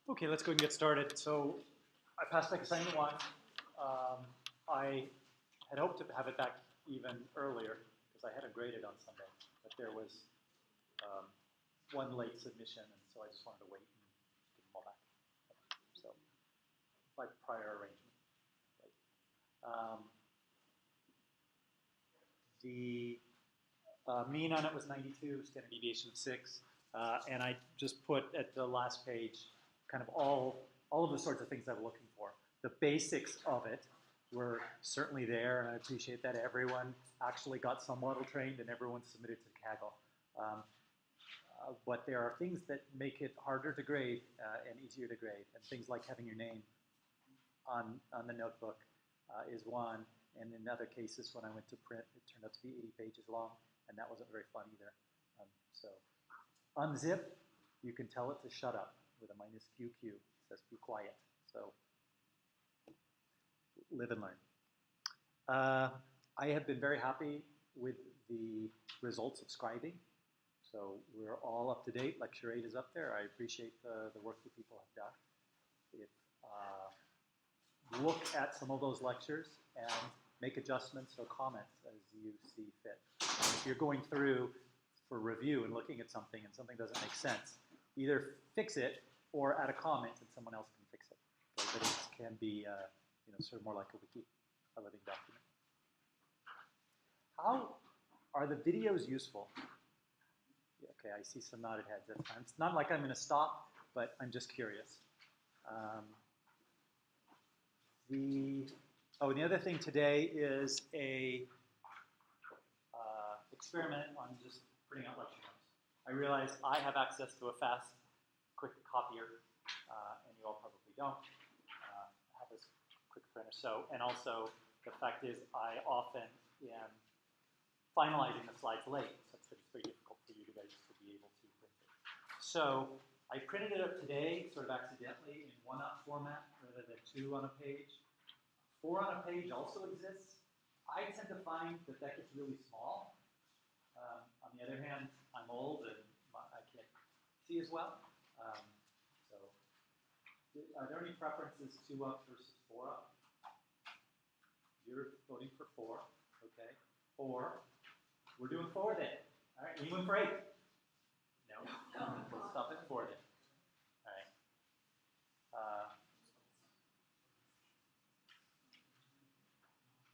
Okay, let's go and get started. So I passed back assignment 1. I had hoped to have it back even earlier because I had it graded on Sunday, but there was one late submission, and so I just wanted to wait and give them all back. So by prior arrangement. The mean on it was 92, standard deviation of 6, and I just put at the last page kind of all of the sorts of things I was looking for. The basics of it were certainly there, and I appreciate that everyone actually got some model trained and everyone submitted to Kaggle. But there are things that make it harder to grade and easier to grade, and things like having your name on the notebook is one. And in other cases, when I went to print, it turned out to be 80 pages long, and that wasn't very fun either. So unzip, you can tell it to shut up with a -QQ. It says be quiet. So live and learn. I have been very happy with the results of scribing. So we're all up to date. Lecture 8 is up there. I appreciate the work that people have done. Look at some of those lectures and make adjustments or comments as you see fit. If you're going through for review and looking at something and something doesn't make sense, either fix it or add a comment and someone else can fix it. Okay, but it can be sort of more like a wiki, a living document. How are the videos useful? Yeah, okay, I see some nodded heads. That's fine. It's not like I'm going to stop, but I'm just curious. The other thing today is a experiment on just printing out lecture notes. I realize I have access to a fast, quick copier, and you all probably don't have this quick printer. So, and also the fact is I often am finalizing the slides late, such that it's very difficult for you guys to be able to print it. So I printed it up today, sort of accidentally, in 1-up format rather than 2 on a page. 4 on a page also exists. I tend to find that that gets really small. On the other hand, I'm old and I can't see as well. So are there any preferences 2-up versus 4-up? You're voting for 4, okay. 4. We're doing 4 then. All right, anyone for 8? No. We'll stop at 4 then. All right.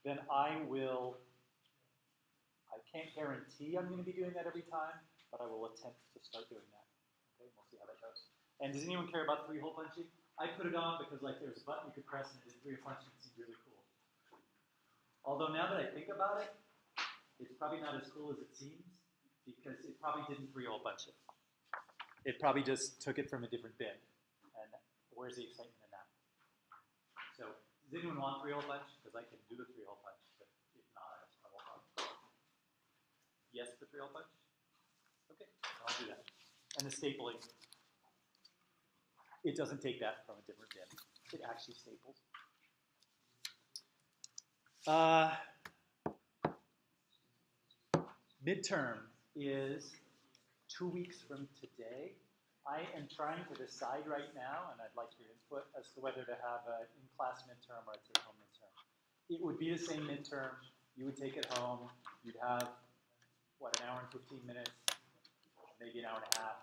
Then I can't guarantee I'm going to be doing that every time, but I will attempt to start doing that. Okay, we'll see how that goes. And does anyone care about 3-hole punching? I put it on because there's a button you could press and it did 3-hole punching. It seemed really cool. Although now that I think about it, it's probably not as cool as it seems because it probably didn't 3-hole punch it. It probably just took it from a different bin. And where's the excitement in that? So does anyone want 3-hole punch? Because I can do the 3-hole punch, but if not, I won't bother. Yes for 3-hole punch? Okay, I'll do that. And the stapling, it doesn't take that from a different bin. It actually staples. Midterm is 2 weeks from today. I am trying to decide right now, and I'd like your input, as to whether to have an in-class midterm or a take-home midterm. It would be the same midterm. You would take it home. You'd have, what, an hour and 15 minutes, maybe an hour and a half.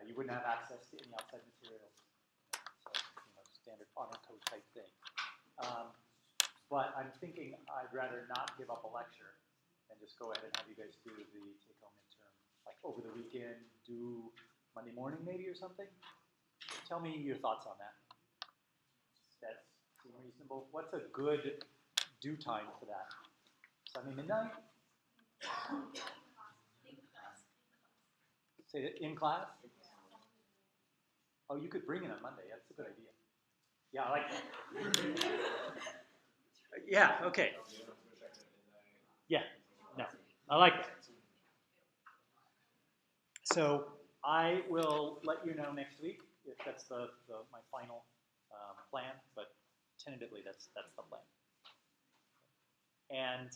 You wouldn't have access to any outside materials. So, standard honor code type thing. But I'm thinking I'd rather not give up a lecture and just go ahead and have you guys do the take-home midterm, like over the weekend, do Monday morning maybe or something? Tell me your thoughts on that. Does that seem reasonable? What's a good due time for that? Sunday midnight? Say it, in class? Oh, you could bring it on Monday. That's a good idea. Yeah, I like that. Yeah, okay. Yeah, no, I like that. So I will let you know next week if that's my final plan, but tentatively that's the plan. And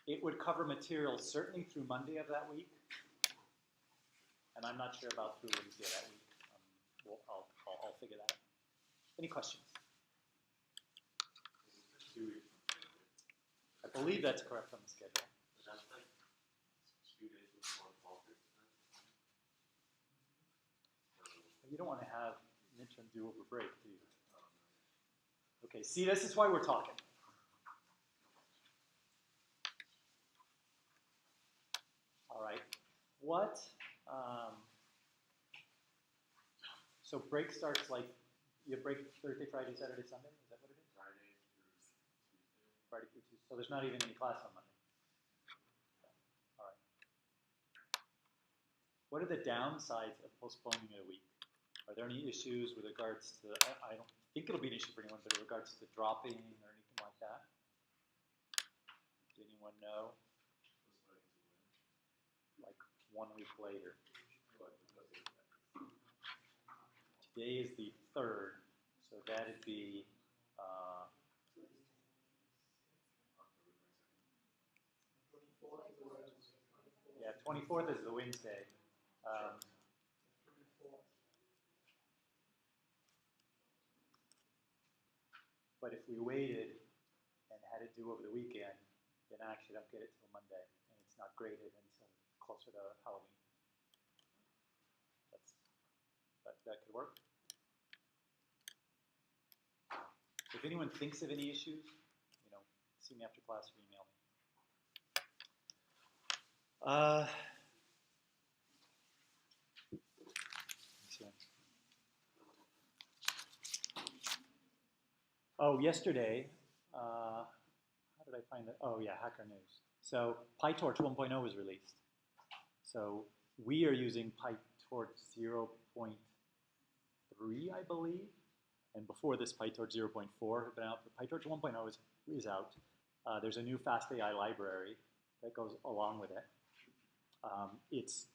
it would cover material certainly through Monday of that week. and I'm not sure about through Wednesday that week. I'll figure that out. Any questions? I believe that's correct on the schedule. That's like 2 days before fall break. You don't want to have midterm do-over break, do you? Okay, see, this is why we're talking. All right, what? So break starts like, you break Thursday, Friday, Saturday, Sunday? Is that what it is? Friday through Tuesday. Friday through Tuesday. So there's not even any class on Monday. All right. What are the downsides of postponing it a week? Are there any issues with regards to, I don't think it'll be an issue for anyone, but in regards to dropping or anything like that? Does anyone know? Like 1 week later. Today is the 3rd, so that'd be, yeah, 24th is the Wednesday. But if we waited and had it due over the weekend, then I actually don't get it till Monday, and it's not graded until closer to Halloween. That could work. If anyone thinks of any issues, see me after class or email me. Oh, yesterday, how did I find that? Oh, yeah, Hacker News. So PyTorch 1.0 was released. So we are using PyTorch 0.3, I believe. And before this, PyTorch 0.4 had been out. But PyTorch 1.0 is out. There's a new FastAI library that goes along with it. It's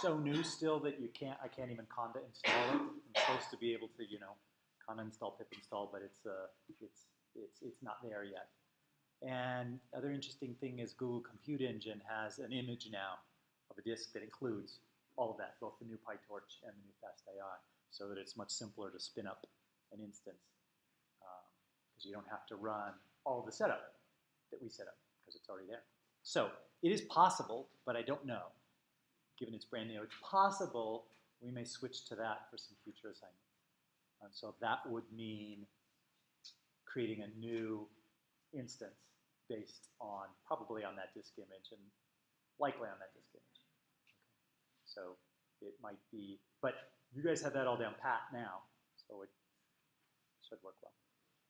so new still that I can't even conda install it. I'm supposed to be able to, conda install, pip install, but it's not there yet. And other interesting thing is Google Compute Engine has an image now of a disk that includes all of that, both the new PyTorch and the new FastAI, so that it's much simpler to spin up an instance because you don't have to run all the setup that we set up because it's already there. So it is possible, but I don't know, given it's brand new, it's possible we may switch to that for some future assignment. And so that would mean creating a new instance based on, probably on that disk image and likely on that disk image. Okay. So it might be, but you guys have that all down pat now, so it should work well.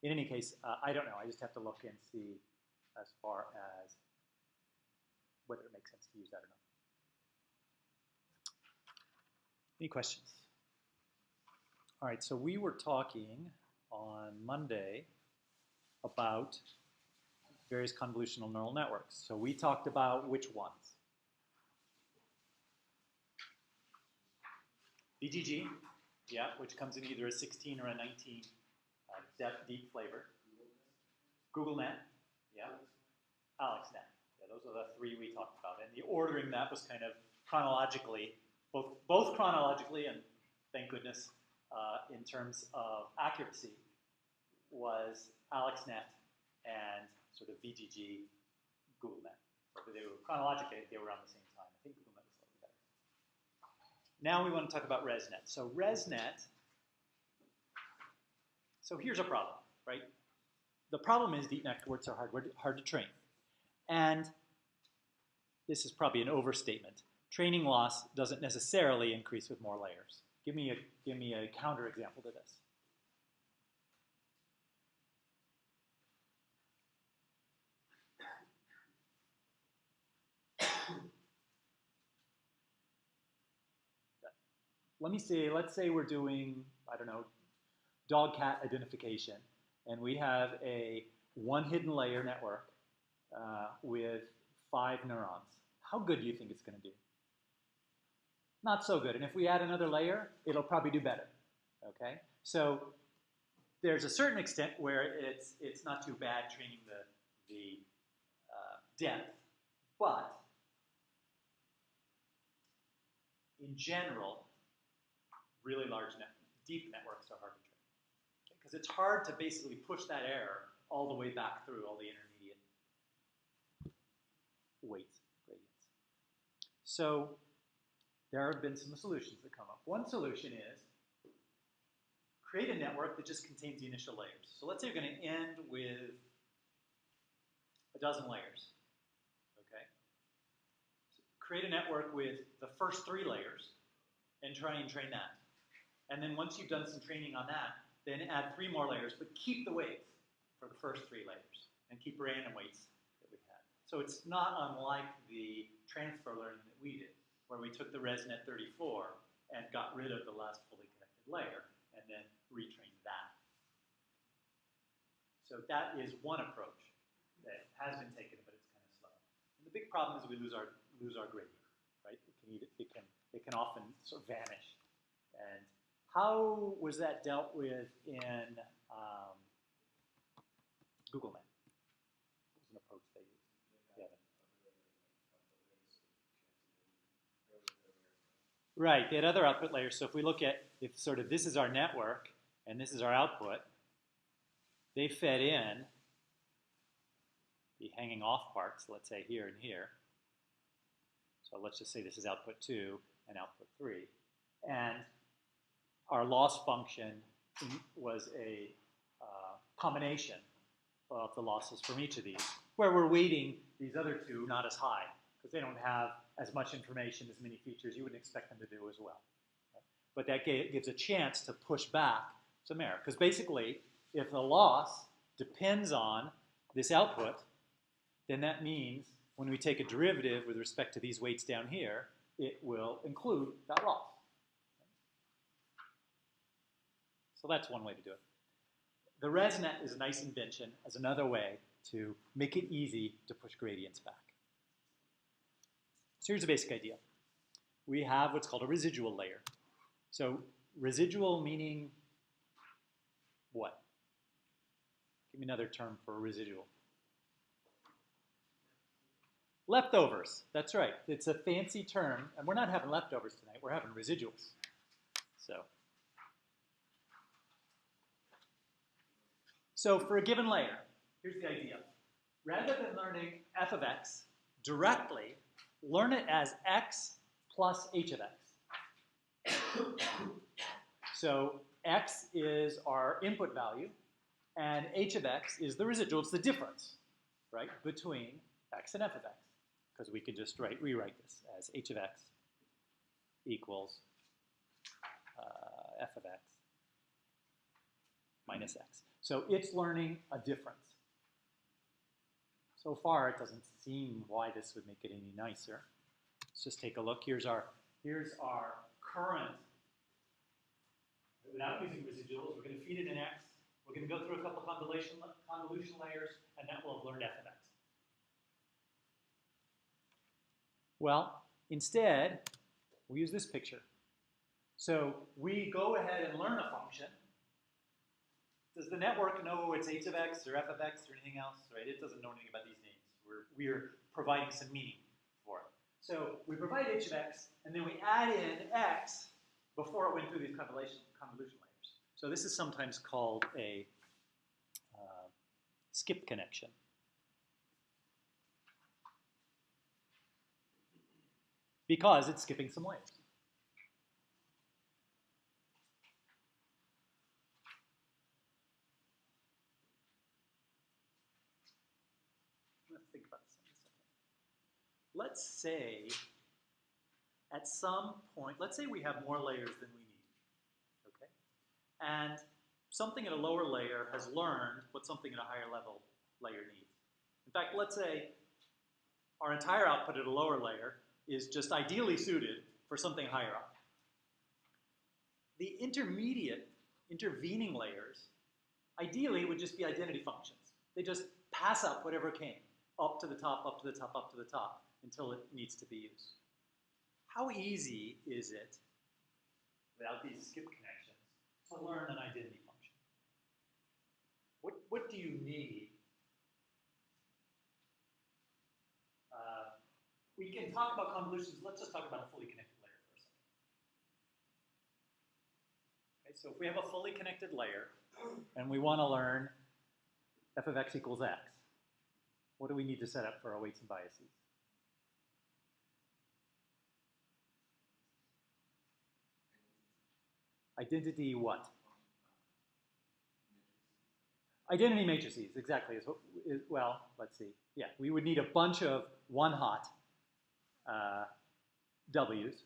In any case, I don't know. I just have to look and see as far as whether it makes sense to use that or not. Any questions? All right, so we were talking on Monday about various convolutional neural networks. So we talked about which ones? BGG, yeah, which comes in either a 16 or a 19 deep flavor. GoogleNet, yeah. AlexNet, yeah, those are the 3 we talked about. And the ordering that was kind of chronologically, both chronologically and thank goodness, in terms of accuracy, was AlexNet and sort of VGG, GoogleNet. So they were chronologically, they were around the same time. I think GoogleNet was slightly better. Now we want to talk about Resnet. So Resnet, so here's a problem, right? The problem is deep networks are hard to train. And this is probably an overstatement. Training loss doesn't necessarily increase with more layers. Give me a counter example to this. Let's say we're doing, I don't know, dog-cat identification, and we have a one hidden layer network with 5 neurons. How good do you think it's going to do? Not so good. And if we add another layer, it'll probably do better. Okay? So there's a certain extent where it's not too bad training the depth, but in general, really large deep networks are hard to train. Because it's hard to basically push that error all the way back through all the intermediate weights, gradients. So there have been some solutions that come up. One solution is create a network that just contains the initial layers. So let's say you're going to end with a dozen layers. Okay? So create a network with the first 3 layers and try and train that. And then once you've done some training on that, then add 3 more layers, but keep the weights for the first 3 layers and keep random weights that we had. So it's not unlike the transfer learning that we did, where we took the Resnet 34 and got rid of the last fully connected layer and then retrained that. So that is one approach that has been taken, but it's kind of slow. And the big problem is we lose our gradient, right? It can often sort of vanish. And how was that dealt with in Google Net? What was an approach they used? Yeah. Right, they had other output layers. So if we look at, if sort of this is our network and this is our output, they fed in the hanging off parts, let's say here and here. So let's just say this is output 2 and output 3. And our loss function was a combination of the losses from each of these, where we're weighting these other 2 not as high, because they don't have as much information, as many features. You wouldn't expect them to do as well. Right? But that gives a chance to push back some error. Because basically, if the loss depends on this output, then that means when we take a derivative with respect to these weights down here, it will include that loss. So that's one way to do it. The Resnet is a nice invention as another way to make it easy to push gradients back. So here's the basic idea. We have what's called a residual layer. So residual meaning what? Give me another term for residual. Leftovers, that's right. It's a fancy term, and we're not having leftovers tonight, we're having residuals. So for a given layer, here's the idea. Rather than learning f of x directly, learn it as x plus h of x. So x is our input value, and h of x is the residual. It's the difference, right, between x and f of x. Because we could just rewrite this as h of x equals f of x minus x. So it's learning a difference. So far, it doesn't seem why this would make it any nicer. Let's just take a look. Here's our current. Without using residuals, we're going to feed it in x. We're going to go through a couple of convolution layers, and that will have learned f of x. Well, instead, we use this picture. So we go ahead and learn a function. Does the network know it's h of x or f of x or anything else? Right? It doesn't know anything about these names. We're providing some meaning for it. So we provide h of x, and then we add in x before it went through these convolution layers. So this is sometimes called a skip connection. Because it's skipping some layers. Let's think about this in a second. Let's say at some point, let's say we have more layers than we need, okay? And something at a lower layer has learned what something at a higher level layer needs. In fact, let's say our entire output at a lower layer is just ideally suited for something higher up. The intervening layers, ideally would just be identity functions. They just pass up whatever came, up to the top, up to the top, up to the top, until it needs to be used. How easy is it, without these skip connections, to learn an identity function? What do you need? We can talk about convolutions. Let's just talk about a fully connected layer for a second. So if we have a fully connected layer and we want to learn f of x equals x, what do we need to set up for our weights and biases? Identity what? Identity matrices, exactly. Well, let's see. Yeah, we would need a bunch of one-hot W's,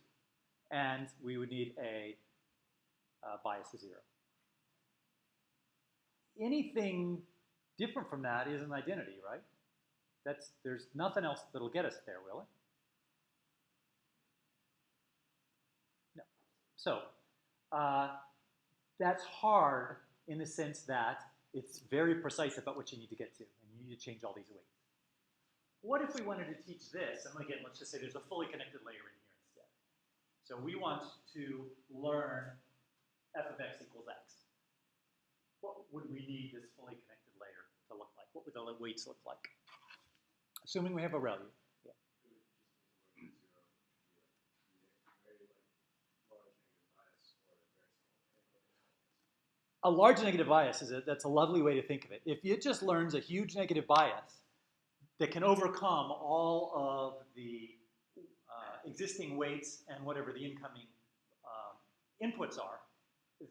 and we would need a bias of 0. Anything different from that is an identity, right? There's nothing else that'll get us there, will it? No. So that's hard in the sense that it's very precise about what you need to get to, and you need to change all these weights. What if we wanted to teach this, and again, let's just say there's a fully connected layer in here instead. So we want to learn f of x equals x. What would we need this fully connected layer to look like? What would the weights look like? Assuming we have a ReLU. Yeah. A large negative bias that's a lovely way to think of it. If it just learns a huge negative bias that can overcome all of the existing weights and whatever the incoming inputs are,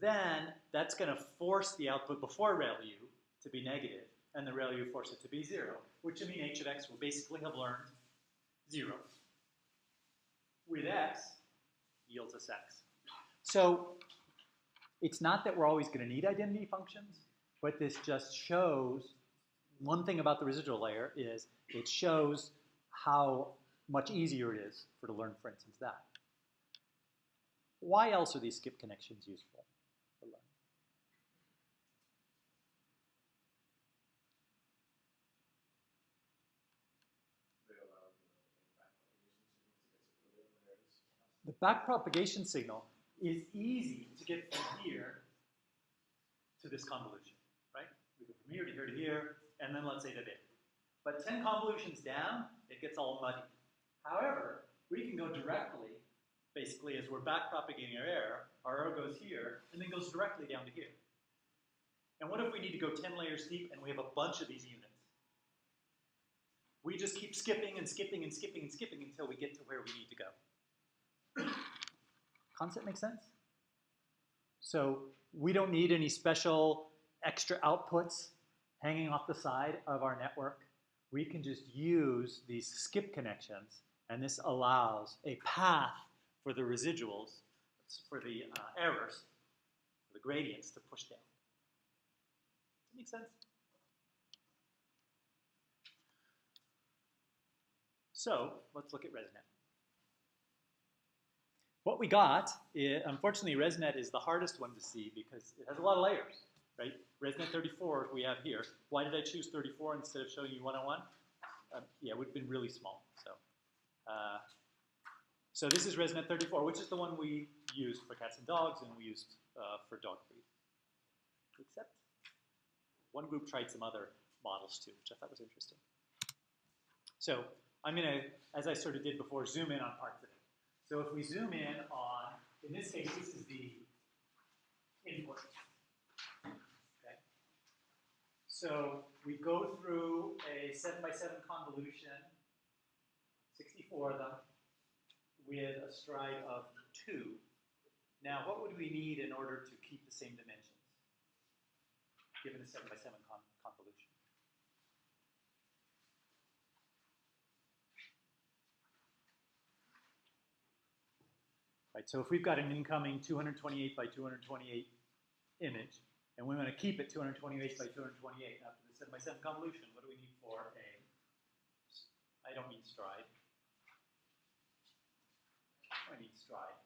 then that's going to force the output before ReLU to be negative, and the ReLU force it to be 0, which would mean h of x will basically have learned 0. With x yields us x. So it's not that we're always going to need identity functions, but this just shows, one thing about the residual layer is it shows how much easier it is to learn, for instance, that. Why else are these skip connections useful for learning? The backpropagation signal is easy to get from here to this convolution, right? We go from here to here to here, and then let's say to there. But 10 convolutions down, it gets all muddy. However, we can go directly, basically, as we're backpropagating our error goes here, and then goes directly down to here. And what if we need to go 10 layers deep, and we have a bunch of these units? We just keep skipping and skipping and skipping and skipping until we get to where we need to go. Concept makes sense? So we don't need any special extra outputs hanging off the side of our network. We can just use these skip connections, and this allows a path for the residuals, for the errors, for the gradients to push down. Does that make sense? So let's look at Resnet. What we got, unfortunately, Resnet is the hardest one to see because it has a lot of layers, right? Resnet 34 we have here. Why did I choose 34 instead of showing you 101? Yeah, it would have been really small. So this is Resnet 34, which is the one we used for cats and dogs and we used for dog breed. Except one group tried some other models too, which I thought was interesting. So I'm going to, as I sort of did before, zoom in on parts of it. So if we zoom in this case, this is the input. Okay. So we go through a 7x7 convolution, 64 of them, with a stride of 2. Now, what would we need in order to keep the same dimensions, given a 7x7 convolution? Right, so if we've got an incoming 228 by 228 image, and we want to keep it 228 by 228 after the 7x7 convolution, what do we need for a, I don't mean stride. I need stride.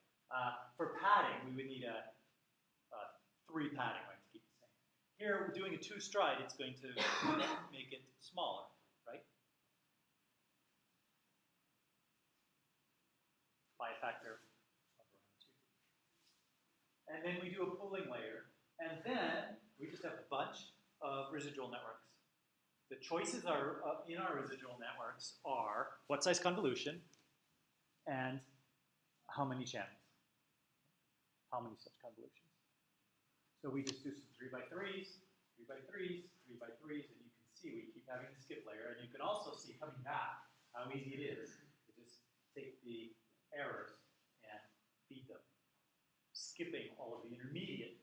For padding, we would need a 3 padding, right, to keep the same. Here, we're doing a 2 stride, it's going to make it smaller, right? By a factor. And then we do a pooling layer, and then we just have a bunch of residual networks. The choices are in our residual networks are what size convolution and how many channels, how many such convolutions. So we just do some 3x3s, 3x3s, 3x3s, and you can see we keep having the skip layer. And you can also see coming back how easy it is to just take the errors and feed them, skipping all of the intermediate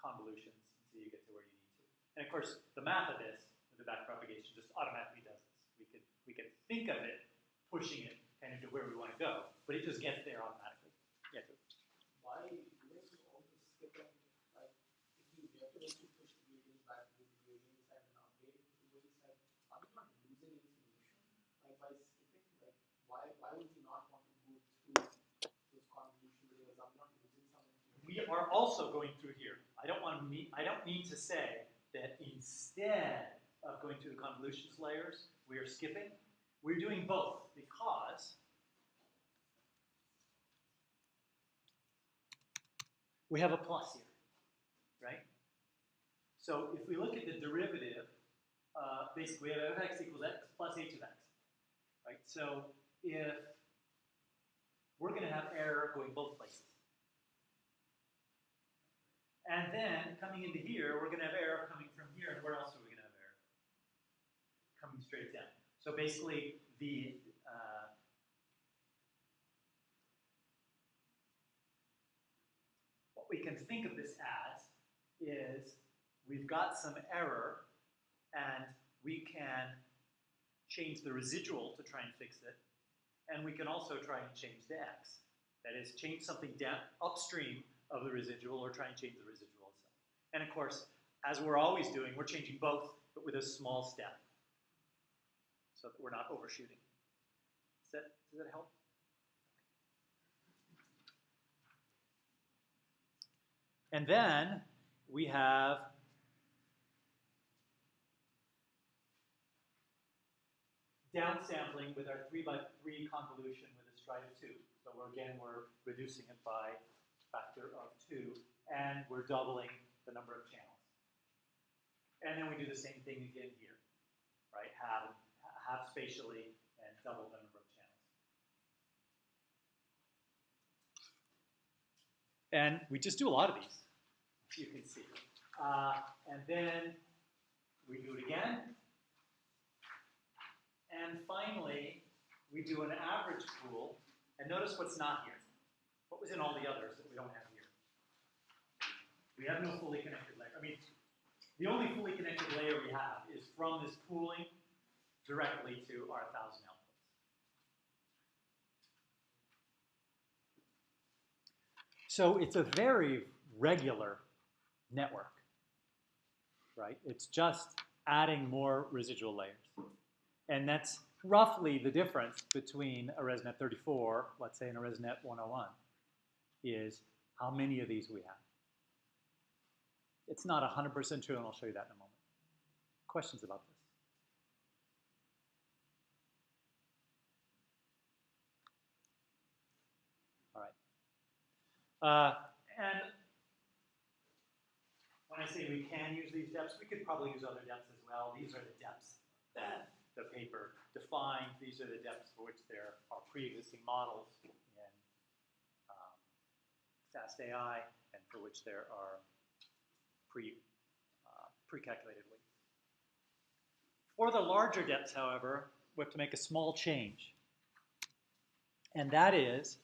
convolutions until you get to where you need to. And of course, the math of this, with the backpropagation, just automatically does this. We could think of it pushing it kind of to where we want to go, but it just gets there automatically. Yeah. Why doing all the skipping? Like, if you regularly push the gradients back to the gradient side and update the weight side, are we not losing information? Like by skipping, like why would we not want to go through those convolution layers? I'm not losing some information. We are also going through here. I don't mean to say that instead of going through the convolutions layers, we are skipping. We're doing both because we have a plus here, right? So if we look at the derivative, basically we have f(x) equals x plus h of x, right? So if we're going to have error going both places. And then coming into here, we're going to have error coming from here, and where else are we going to have error? Coming straight down. So basically, what we can think of this as is we've got some error, and we can change the residual to try and fix it, and we can also try and change the x. That is, change something down upstream of the residual or try and change the residual itself. And of course, as we're always doing, we're changing both, but with a small step, so that we're not overshooting. Does that help? And then we have downsampling with our 3x3 convolution with a stride of 2. So we're reducing it by a factor of 2, and we're doubling the number of channels. And then we do the same thing again here, right? Half spatially and double the number of channels. And we just do a lot of these, you can see. And then we do it again. And finally, we do an average pool. And notice what's not here. What was in all the others that we don't have here? We have no fully connected layer. I mean, the only fully connected layer we have is from this pooling directly to our 1,000 outputs. So it's a very regular network, right? It's just adding more residual layers. And that's roughly the difference between a Resnet 34, let's say, and a Resnet 101, is how many of these we have. It's not 100% true, and I'll show you that in a moment. Questions about this? All right. And when I say we can use these depths, we could probably use other depths as well. These are the depths that the paper defined. These are the depths for which there are pre-existing models in fast AI, and for which there are pre-calculated weights. For the larger depths, however, we have to make a small change. And that is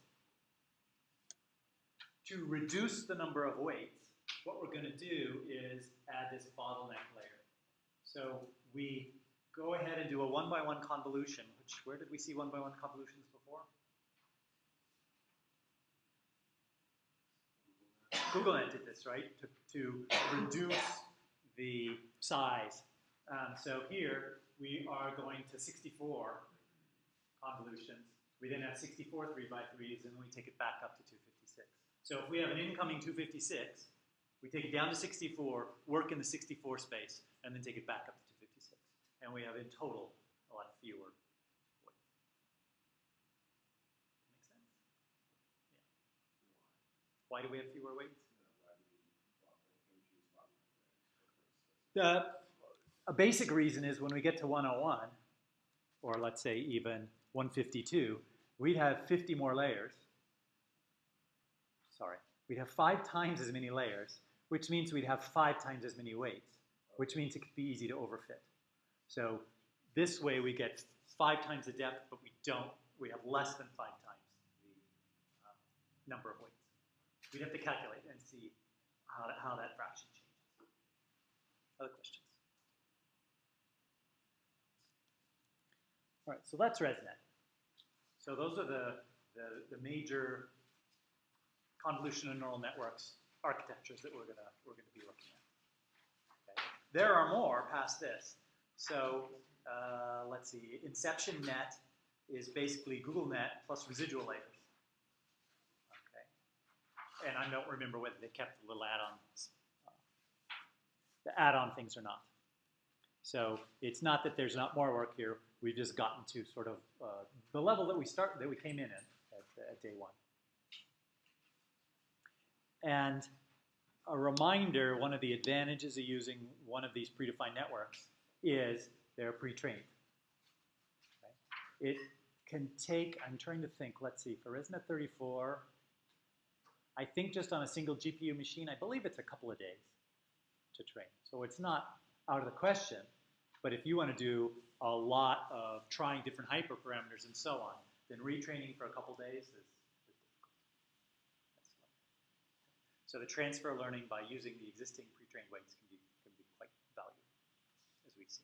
to reduce the number of weights. What we're going to do is add this bottleneck layer. So we go ahead and do a 1-by-1 convolution, which, where did we see 1-by-1 convolutions before? GoogleNet did this, right? To reduce the size. So here we are going to 64 convolutions. We then have 64 3x3s, and we take it back up to 256. So if we have an incoming 256, we take it down to 64, work in the 64 space, and then take it back up to 256. And we have in total a lot fewer weights. Make sense? Yeah. Why do we have fewer weights? A basic reason is when we get to 101, or let's say even 152, we'd have 50 more layers. Sorry, we'd have 5 times as many layers, which means we'd have 5 times as many weights, which means it could be easy to overfit. So this way we get 5 times the depth, but we have less than 5 times the number of weights. We'd have to calculate and see how that fraction changes. Other questions? All right, so that's Resnet. So those are the major convolutional neural networks architectures that we're gonna be looking at. Okay. There are more past this. So let's see, Inception Net is basically Google Net plus residual layers. Okay. And I don't remember whether they kept the little add-ons, the add-on things or not. So it's not that there's not more work here. We've just gotten to sort of the level that we came in at day 1. And a reminder, one of the advantages of using one of these predefined networks is they're pre-trained. Okay? It can take, I'm trying to think, let's see, for Resnet 34, I think just on a single GPU machine, I believe it's a couple of days to train. So it's not out of the question, but if you want to do a lot of trying different hyperparameters and so on, then retraining for a couple days is difficult. So the transfer learning by using the existing pre-trained weights can be quite valuable, as we've seen.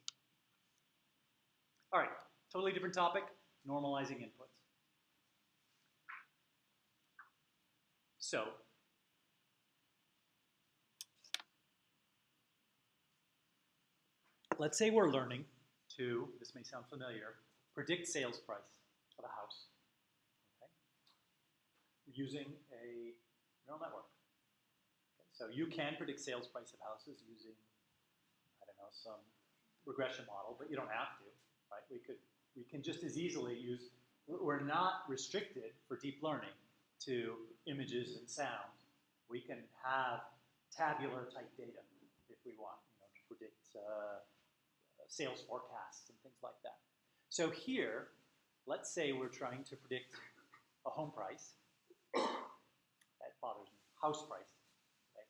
All right, totally different topic, normalizing inputs. So let's say we're learning to, this may sound familiar, predict sales price of a house, okay? Using a neural network. Okay, so you can predict sales price of houses using, I don't know, some regression model, but you don't have to, right? We can just as easily use, we're not restricted for deep learning to images and sound. We can have tabular type data if we want, to predict sales forecasts and things like that. So here, let's say we're trying to predict a home price. That bothers me. House price. Okay?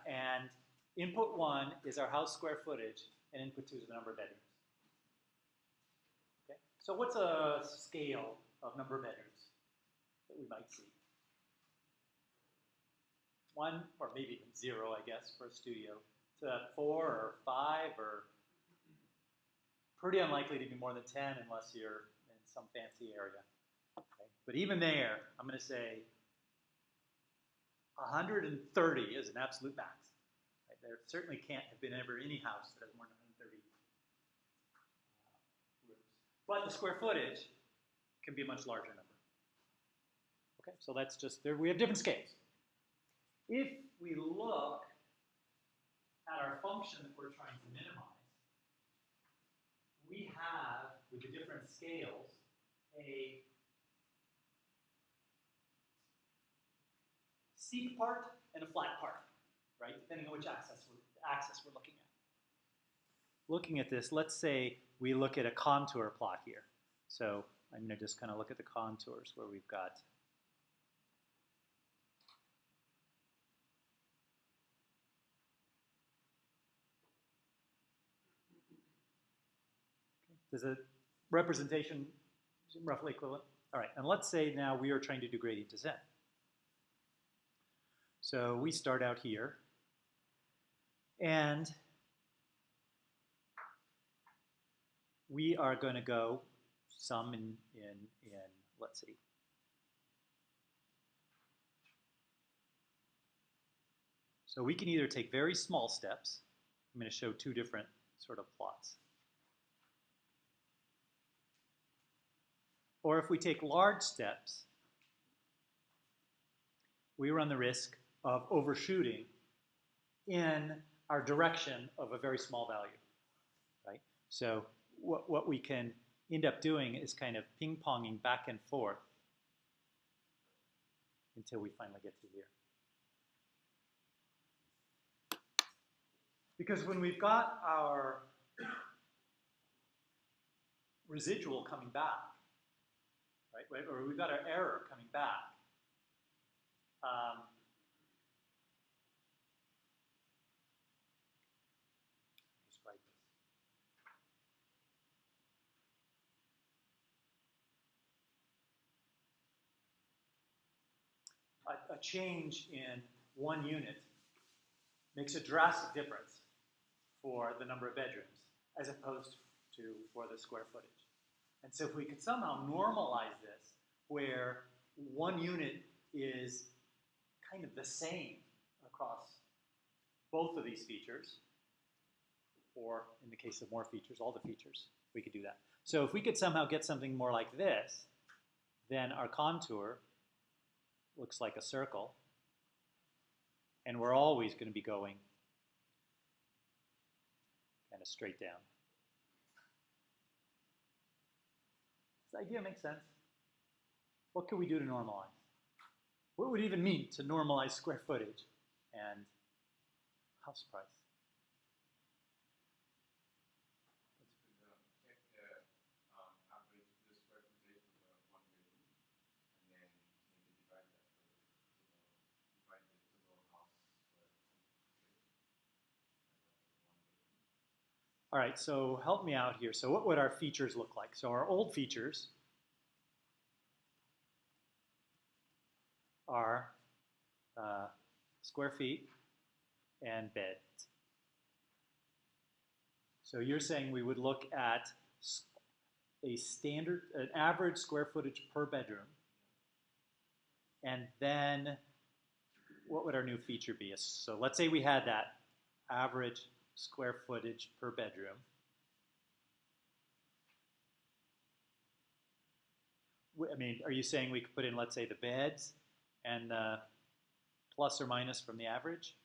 And input 1 is our house square footage, and input 2 is the number of bedrooms. Okay? So what's a scale of number of bedrooms that we might see? 1, or maybe even 0, I guess, for a studio. To 4 or 5, or pretty unlikely to be more than 10 unless you're in some fancy area. Okay? But even there, I'm going to say 130 is an absolute max. Right? There certainly can't have been ever any house that has more than 130 rooms. But the square footage can be a much larger number. Okay, so that's just, we have different scales. If we look at our function that we're trying to minimize, we have, with the different scales, a steep part and a flat part, right? Depending on which axis we're looking at. Looking at this, let's say we look at a contour plot here. So I'm going to just kind of look at the contours where we've got does a representation seem roughly equivalent? All right, and let's say now we are trying to do gradient descent. So we start out here, and we are going to go some in let's see. So we can either take very small steps. I'm going to show 2 different sort of plots. Or if we take large steps, we run the risk of overshooting in our direction of a very small value, right? So what we can end up doing is kind of ping-ponging back and forth until we finally get to here. Because when we've got our residual coming back, right, or we've got our error coming back, a change in 1 unit makes a drastic difference for the number of bedrooms as opposed to for the square footage. And so if we could somehow normalize this, where 1 unit is kind of the same across both of these features, or in the case of more features, all the features, we could do that. So if we could somehow get something more like this, then our contour looks like a circle, and we're always going to be going kind of straight down. Does the idea make sense? What could we do to normalize? What would it even mean to normalize square footage and house price? All right, so help me out here. So what would our features look like? So our old features are square feet and beds. So you're saying we would look at an average square footage per bedroom, and then what would our new feature be? So let's say we had that average square footage per bedroom. I mean, are you saying we could put in, let's say, the beds and plus or minus from the average?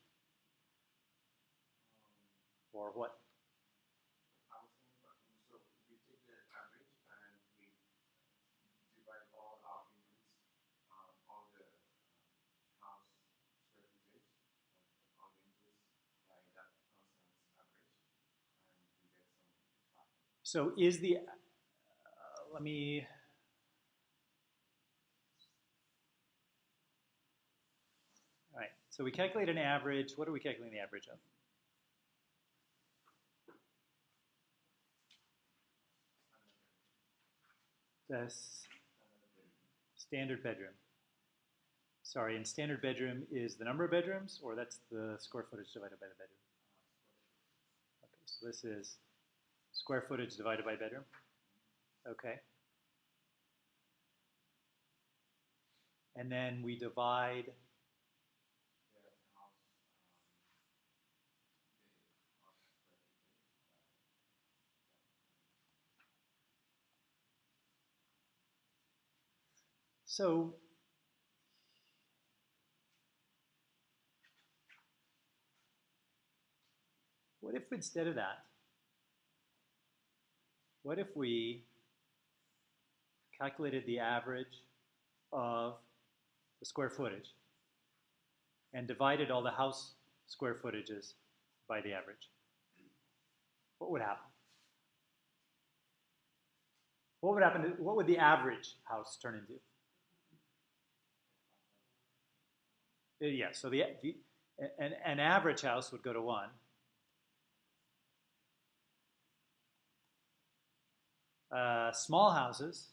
Or what? I was thinking, so we take the average and we divide all our inputs, all the house square footage, all the inputs by that constant average, and we get some pattern. So is the, let me, all right, so we calculate an average. What are we calculating the average of? The standard bedroom. Sorry, and standard bedroom is the number of bedrooms, or that's the square footage divided by the bedroom? Okay, so this is square footage divided by bedroom. Okay. And then we divide so what if instead of that, what if we calculated the average of the square footage and divided all the house square footages by the average? What would happen? What would happen? What would the average house turn into? Yeah, so an average house would go to 1. Small houses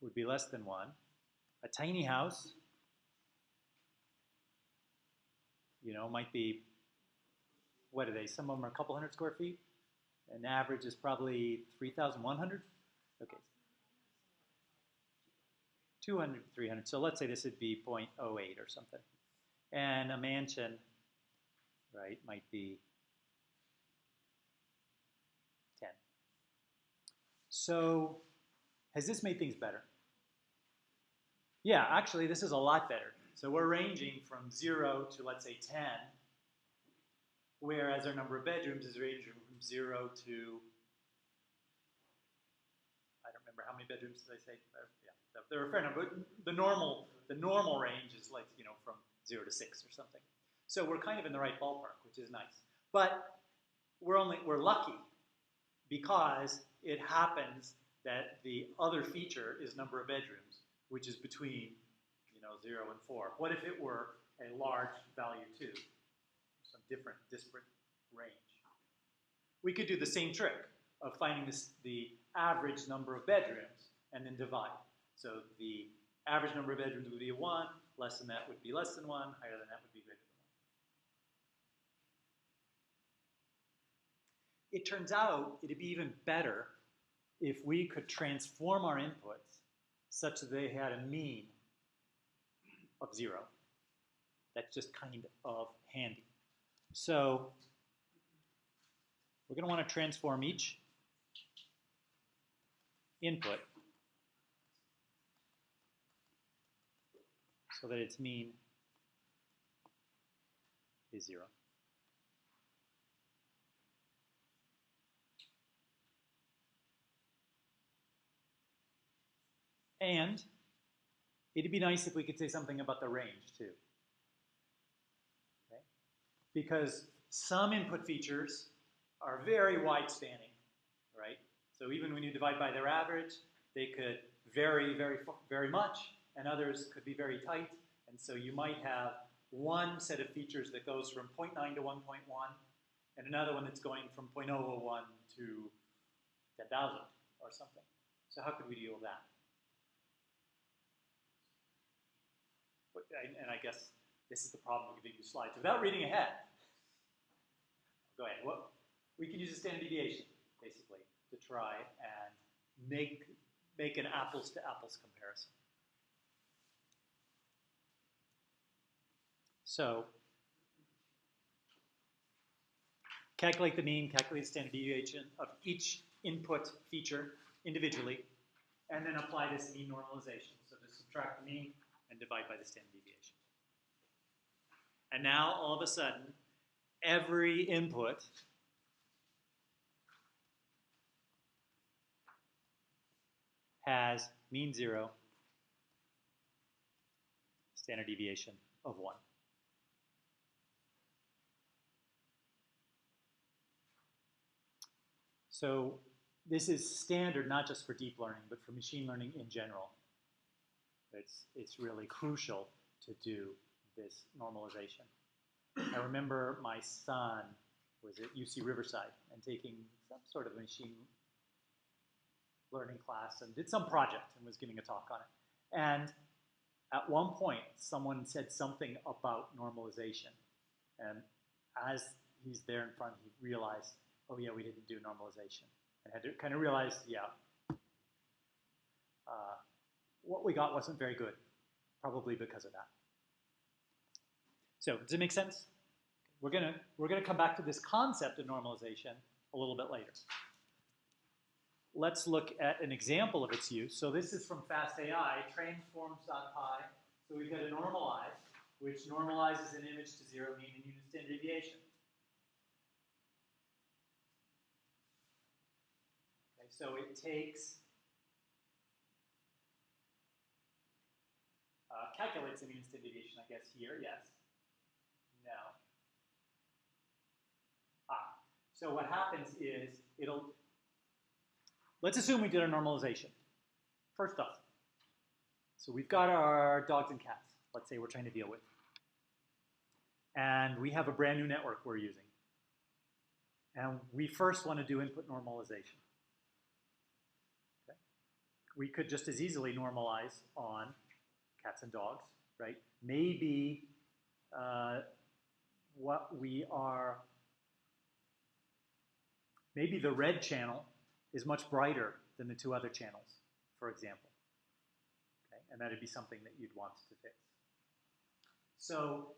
would be less than 1. A tiny house, might be, what are they? Some of them are a couple hundred square feet. An average is probably 3,100. Okay. 200, 300. So let's say this would be 0.08 or something. And a mansion, right, might be 10. So has this made things better? Yeah, actually, this is a lot better. So we're ranging from 0 to, let's say, 10, whereas our number of bedrooms is ranging from 0 to, I don't remember how many bedrooms did I say? Yeah, there are a fair number. The normal range is like, from 0 to 6 or something. So we're kind of in the right ballpark, which is nice. But we're lucky because it happens that the other feature is number of bedrooms, which is between 0 and 4. What if it were a large value 2, some different disparate range? We could do the same trick of finding the average number of bedrooms and then divide. So the Average number of bedrooms would be 1, less than that would be less than 1, higher than that would be greater than 1. It turns out it'd be even better if we could transform our inputs such that they had a mean of 0. That's just kind of handy. So we're going to want to transform each input so that its mean is 0. And it'd be nice if we could say something about the range too. Okay? Because some input features are very wide spanning, right? So even when you divide by their average, they could vary very much, and others could be very tight. And so you might have one set of features that goes from 0.9 to 1.1, and another one that's going from 0.001 to 10,000 or something. So how could we deal with that? And I guess this is the problem with giving you slides. Without reading ahead, go ahead. We can use a standard deviation, basically, to try and make an apples-to-apples comparison. So calculate the mean, calculate the standard deviation of each input feature individually, and then apply this mean normalization. So just subtract the mean and divide by the standard deviation. And now, all of a sudden, every input has mean 0, standard deviation of 1. So this is standard not just for deep learning, but for machine learning in general. It's really crucial to do this normalization. I remember my son was at UC Riverside and taking some sort of machine learning class and did some project and was giving a talk on it. And at one point, someone said something about normalization. And as he's there in front, he realized, oh yeah, we didn't do normalization. And had to kind of realize, yeah, what we got wasn't very good, probably because of that. So does it make sense? We're gonna come back to this concept of normalization a little bit later. Let's look at an example of its use. So this is from FastAI, transforms.pi. So we've got a normalize, which normalizes an image to 0, mean and unit standard deviation. Okay, so it takes, calculates the mean standard deviation, I guess, here, yes. No. So what happens is let's assume we did our normalization. First off, so we've got our dogs and cats, let's say we're trying to deal with. And we have a brand new network we're using. And we first want to do input normalization. Okay? We could just as easily normalize on cats and dogs, right? Maybe maybe the red channel is much brighter than the 2 other channels, for example. Okay? And that'd be something that you'd want to fix. So,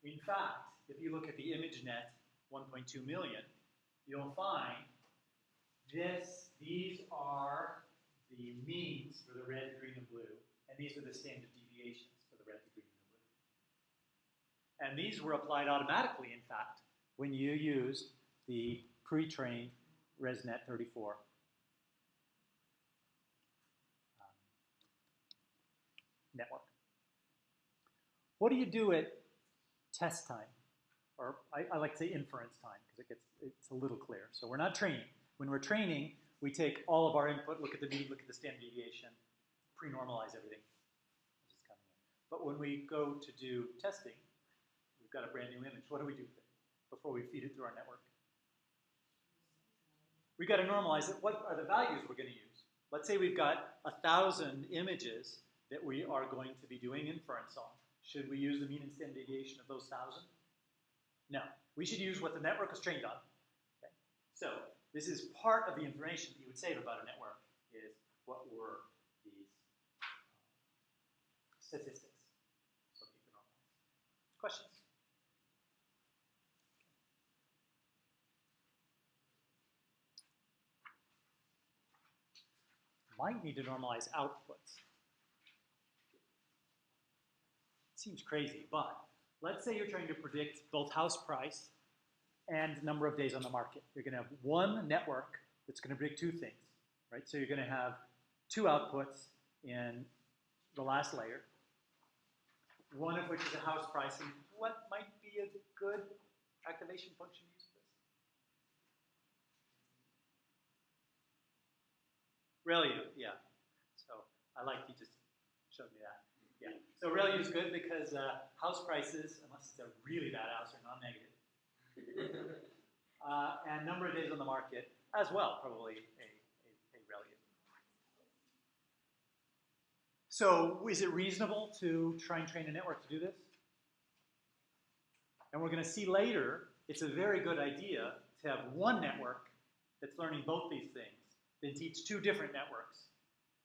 in fact, if you look at the ImageNet 1.2 million, you'll find these are the means for the red, green, and blue, and these are the standard deviations for the red, the green, and the blue. And these were applied automatically, in fact, when you used the pre-trained Resnet 34 network. What do you do at test time? Or I like to say inference time, because it's a little clear. So we're not training. When we're training, we take all of our input, look at the mean, look at the standard deviation, pre-normalize everything, which is coming in. But when we go to do testing, we've got a brand new image. What do we do with it before we feed it through our network? We've got to normalize it. What are the values we're going to use? Let's say we've got 1,000 images that we are going to be doing inference on. Should we use the mean and standard deviation of those 1,000? No. We should use what the network was trained on. Okay? So this is part of the information that you would save about a network is what were these statistics. So that you can normalize. Questions? Might need to normalize outputs. Seems crazy, but let's say you're trying to predict both house price and number of days on the market. You're going to have one network that's going to predict two things, right? So you're going to have two outputs in the last layer, one of which is a house price. And what might be a good activation function use for this? ReLU, yeah. So I like you just showed me that. Yeah. So ReLU is good because house prices, unless it's a really bad house, are non-negative. And number of days on the market as well, probably a ReLU. So is it reasonable to try and train a network to do this? And we're going to see later, it's a very good idea to have one network that's learning both these things, then teach two different networks,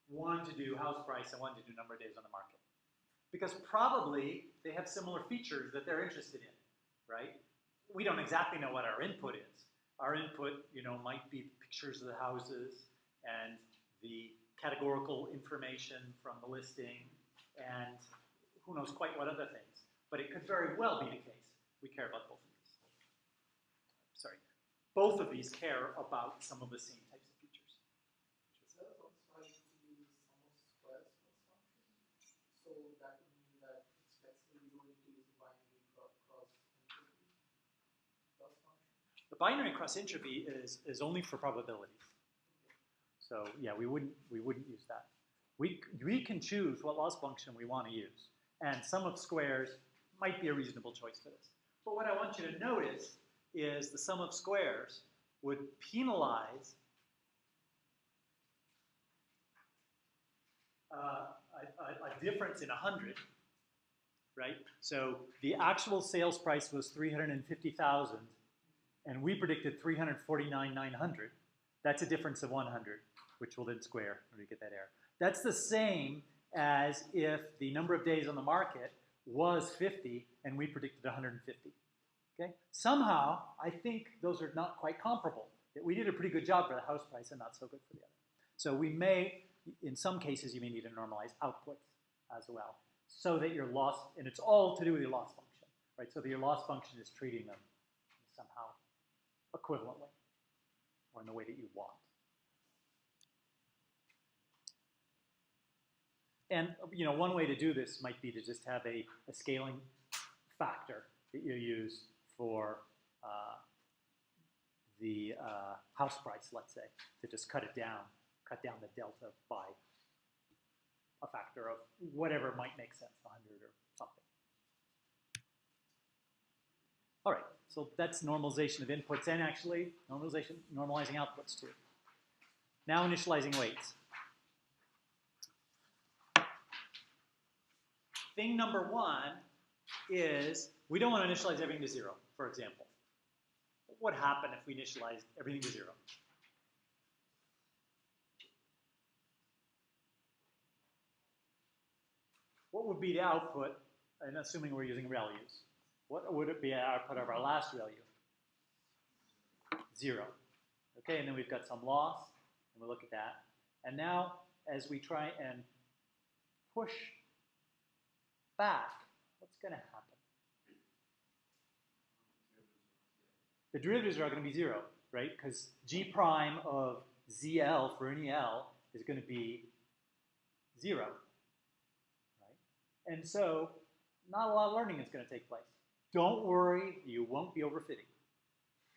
one to do house price and one to do number of days on the market. Because probably they have similar features that they're interested in, right? We don't exactly know what our input is. Our input, might be pictures of the houses and the categorical information from the listing and who knows quite what other things. But it could very well be the case. We care about both of these. Sorry. Both of these care about some of the same types of features. So that's also why you use sum of squares for this function. So that would mean that it's flexible, you don't need to use the binary cross entropy plus function. The binary cross entropy is only for probabilities. So yeah, we wouldn't use that. We can choose what loss function we want to use, and sum of squares might be a reasonable choice for this. But what I want you to notice is the sum of squares would penalize a difference in 100, right? So the actual sales price was 350,000, and we predicted 349,900. That's a difference of 100, which will then square when we get that error. That's the same as if the number of days on the market was 50 and we predicted 150. Okay? Somehow, I think those are not quite comparable. That we did a pretty good job for the house price and not so good for the other. So we may, in some cases, you may need to normalize outputs as well, so that your loss, and it's all to do with your loss function, right? So that your loss function is treating them somehow equivalently, or in the way that you want. And one way to do this might be to just have a scaling factor that you use for the house price, let's say, to just cut down the delta by a factor of whatever might make sense, 100 or something. All right, so that's normalization of inputs and actually normalizing outputs too. Now initializing weights. Thing number one is we don't want to initialize everything to 0, for example. What would happen if we initialized everything to 0? What would be the output, and assuming we're using ReLUs? What would it be the output of our last ReLU? 0. Okay, and then we've got some loss, and we'll look at that. And now, as we try and push back, what's going to happen? The derivatives are going to be 0, right? Because G prime of ZL for any L is going to be 0, right? And so, not a lot of learning is going to take place. Don't worry, you won't be overfitting,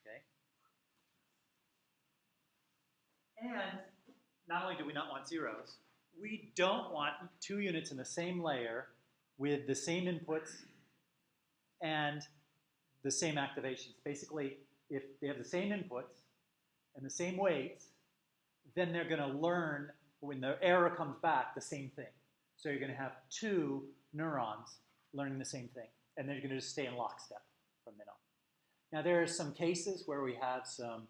okay? And not only do we not want zeros, we don't want two units in the same layer with the same inputs and the same activations. Basically, if they have the same inputs and the same weights, then they're going to learn when the error comes back, the same thing. So you're going to have two neurons learning the same thing, and they're going to just stay in lockstep from then on. Now there are some cases where we have some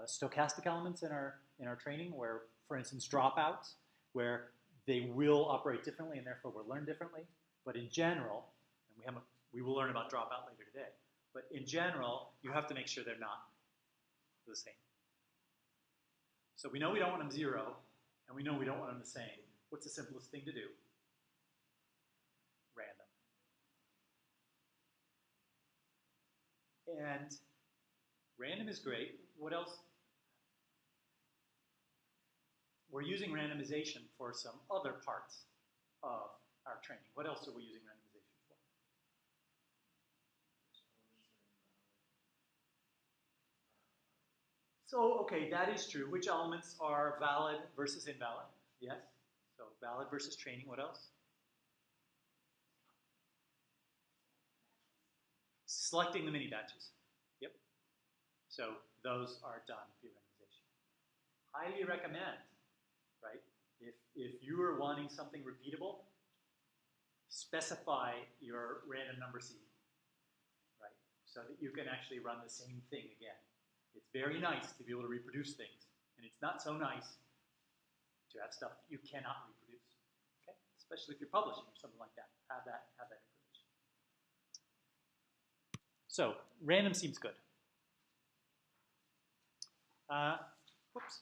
stochastic elements in our training, where, for instance, dropouts, where they will operate differently and therefore will learn differently. But in general, and we will learn about dropout later today. But in general, you have to make sure they're not the same. So we know we don't want them 0, and we know we don't want them the same. What's the simplest thing to do? Random. And random is great. What else? We're using randomization for some other parts of our training. What else are we using randomization for? So, okay, that is true. Which elements are valid versus invalid? Yes. So valid versus training. What else? Selecting the mini batches. Yep. So those are done via randomization. Highly recommend, right? If you are wanting something repeatable, specify your random number seed, right? So that you can actually run the same thing again. It's very nice to be able to reproduce things, and it's not so nice to have stuff that you cannot reproduce, okay? Especially if you're publishing or something like that. Have that information. So random seems good. Whoops.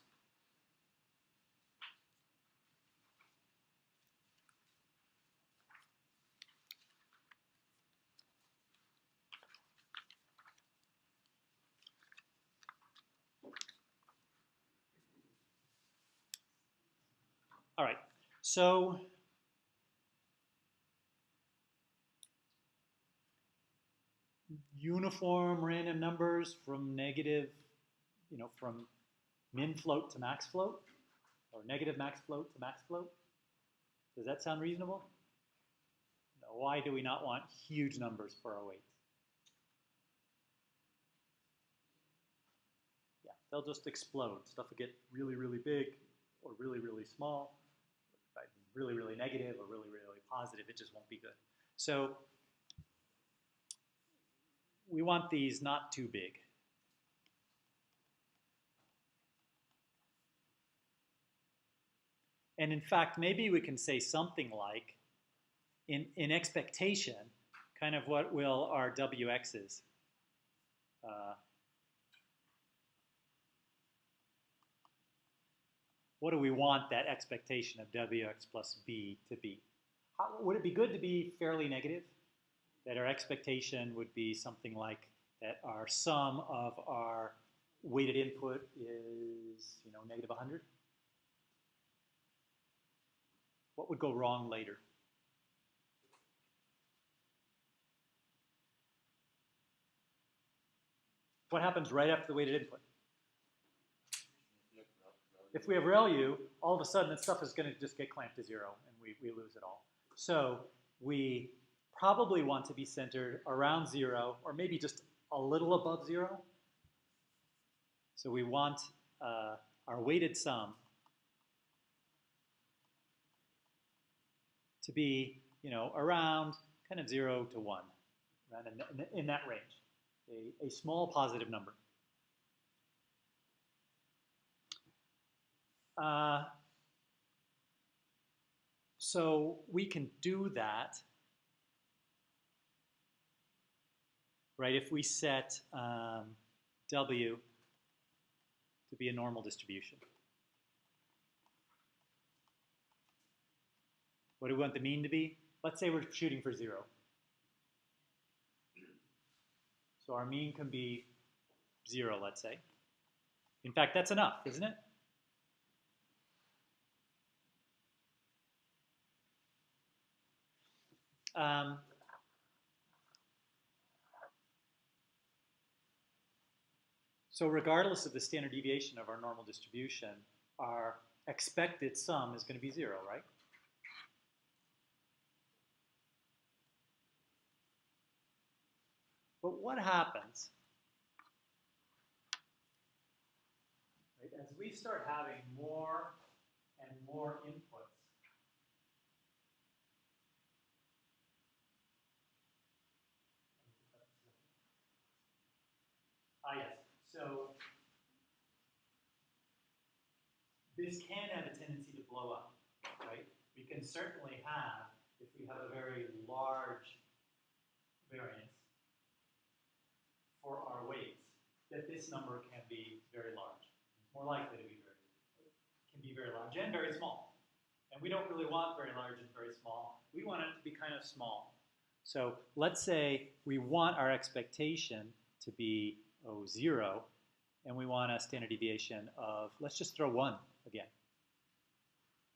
All right, so uniform random numbers from negative, from min float to max float, or negative max float to max float. Does that sound reasonable? No, why do we not want huge numbers for our weights? Yeah, they'll just explode. Stuff will get really, really big, or really, really small, right? Really, really negative, or really, really positive. It just won't be good. So we want these not too big. And in fact, maybe we can say something like, in expectation, kind of what will our WX's what do we want that expectation of WX plus B to be? Would it be good to be fairly negative? That our expectation would be something like that our sum of our weighted input is, negative 100? What would go wrong later? What happens right after the weighted input? If we have ReLU, all of a sudden that stuff is going to just get clamped to 0, and we lose it all. So we probably want to be centered around 0, or maybe just a little above 0. So we want our weighted sum to be, around kind of 0 to 1, around in that range, a small positive number. So we can do that, right, if we set W to be a normal distribution. What do we want the mean to be? Let's say we're shooting for 0. So our mean can be 0, let's say. In fact, that's enough, isn't it? So regardless of the standard deviation of our normal distribution, our expected sum is going to be 0, right? But what happens, right, as we start having more and more more inputs. Yes. So this can have a tendency to blow up, right? We can certainly have, if we have a very large variance for our weights, that this number can be very large. More likely to be very large and very small. And we don't really want very large and very small. We want it to be kind of small. So let's say we want our expectation to be 0, and we want a standard deviation of, let's just throw 1 again.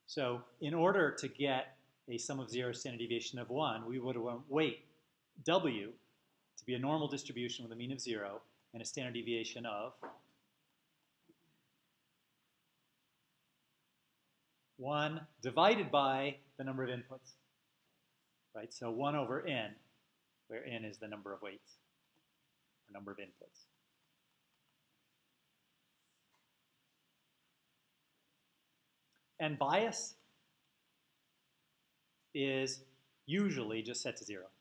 So in order to get a sum of 0 standard deviation of 1, we would want weight W to be a normal distribution with a mean of 0 and a standard deviation of 1 divided by the number of inputs, right? So 1 over n, where n is the number of weights, or number of inputs. And bias is usually just set to 0.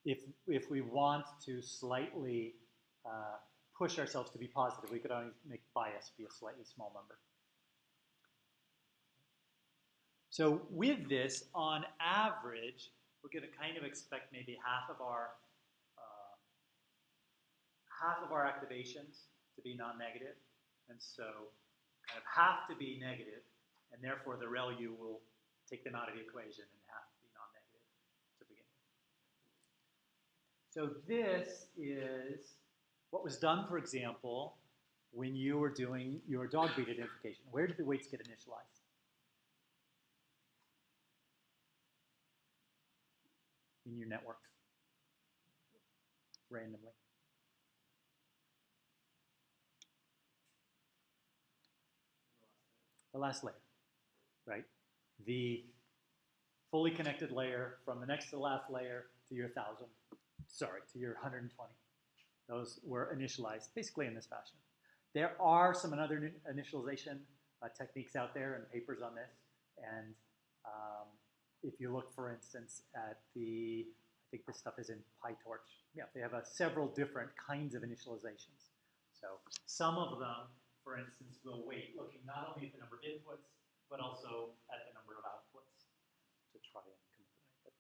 If we want to slightly push ourselves to be positive, we could only make bias be a slightly small number. So with this, on average, we're going to kind of expect maybe half of our activations to be non-negative, and so kind of half to be negative, and therefore the ReLU will take them out of the equation and half to be non-negative to begin with. So this is what was done, for example, when you were doing your dog breed identification. Where did the weights get initialized? In your network, randomly. The last layer, right? The fully connected layer from the next to the last layer to your 1,000, sorry, to your 120. Those were initialized basically in this fashion. There are some other initialization techniques out there and papers on this. And if you look, for instance, at I think this stuff is in PyTorch. Yeah, they have several different kinds of initializations. So some of them, for instance, will weight looking not only at the number of inputs, but also at the number of outputs to try and come up with it.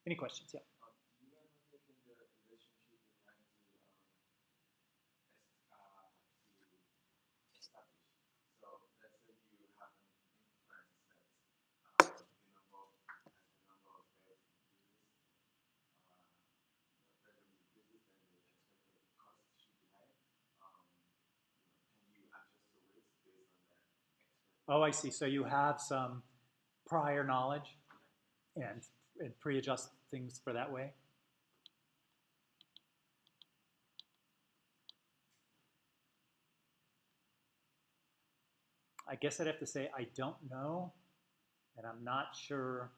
Any questions? Yeah. You guys are taking the relationship you're trying to establish. So let's say you have an inference that the number of beds increases, revenue increases, then the expected cost should be higher. Can you adjust the weights based on that expected? Oh, I see. So you have some prior knowledge and pre-adjust things for that way? I guess I'd have to say I don't know, and I'm not sure.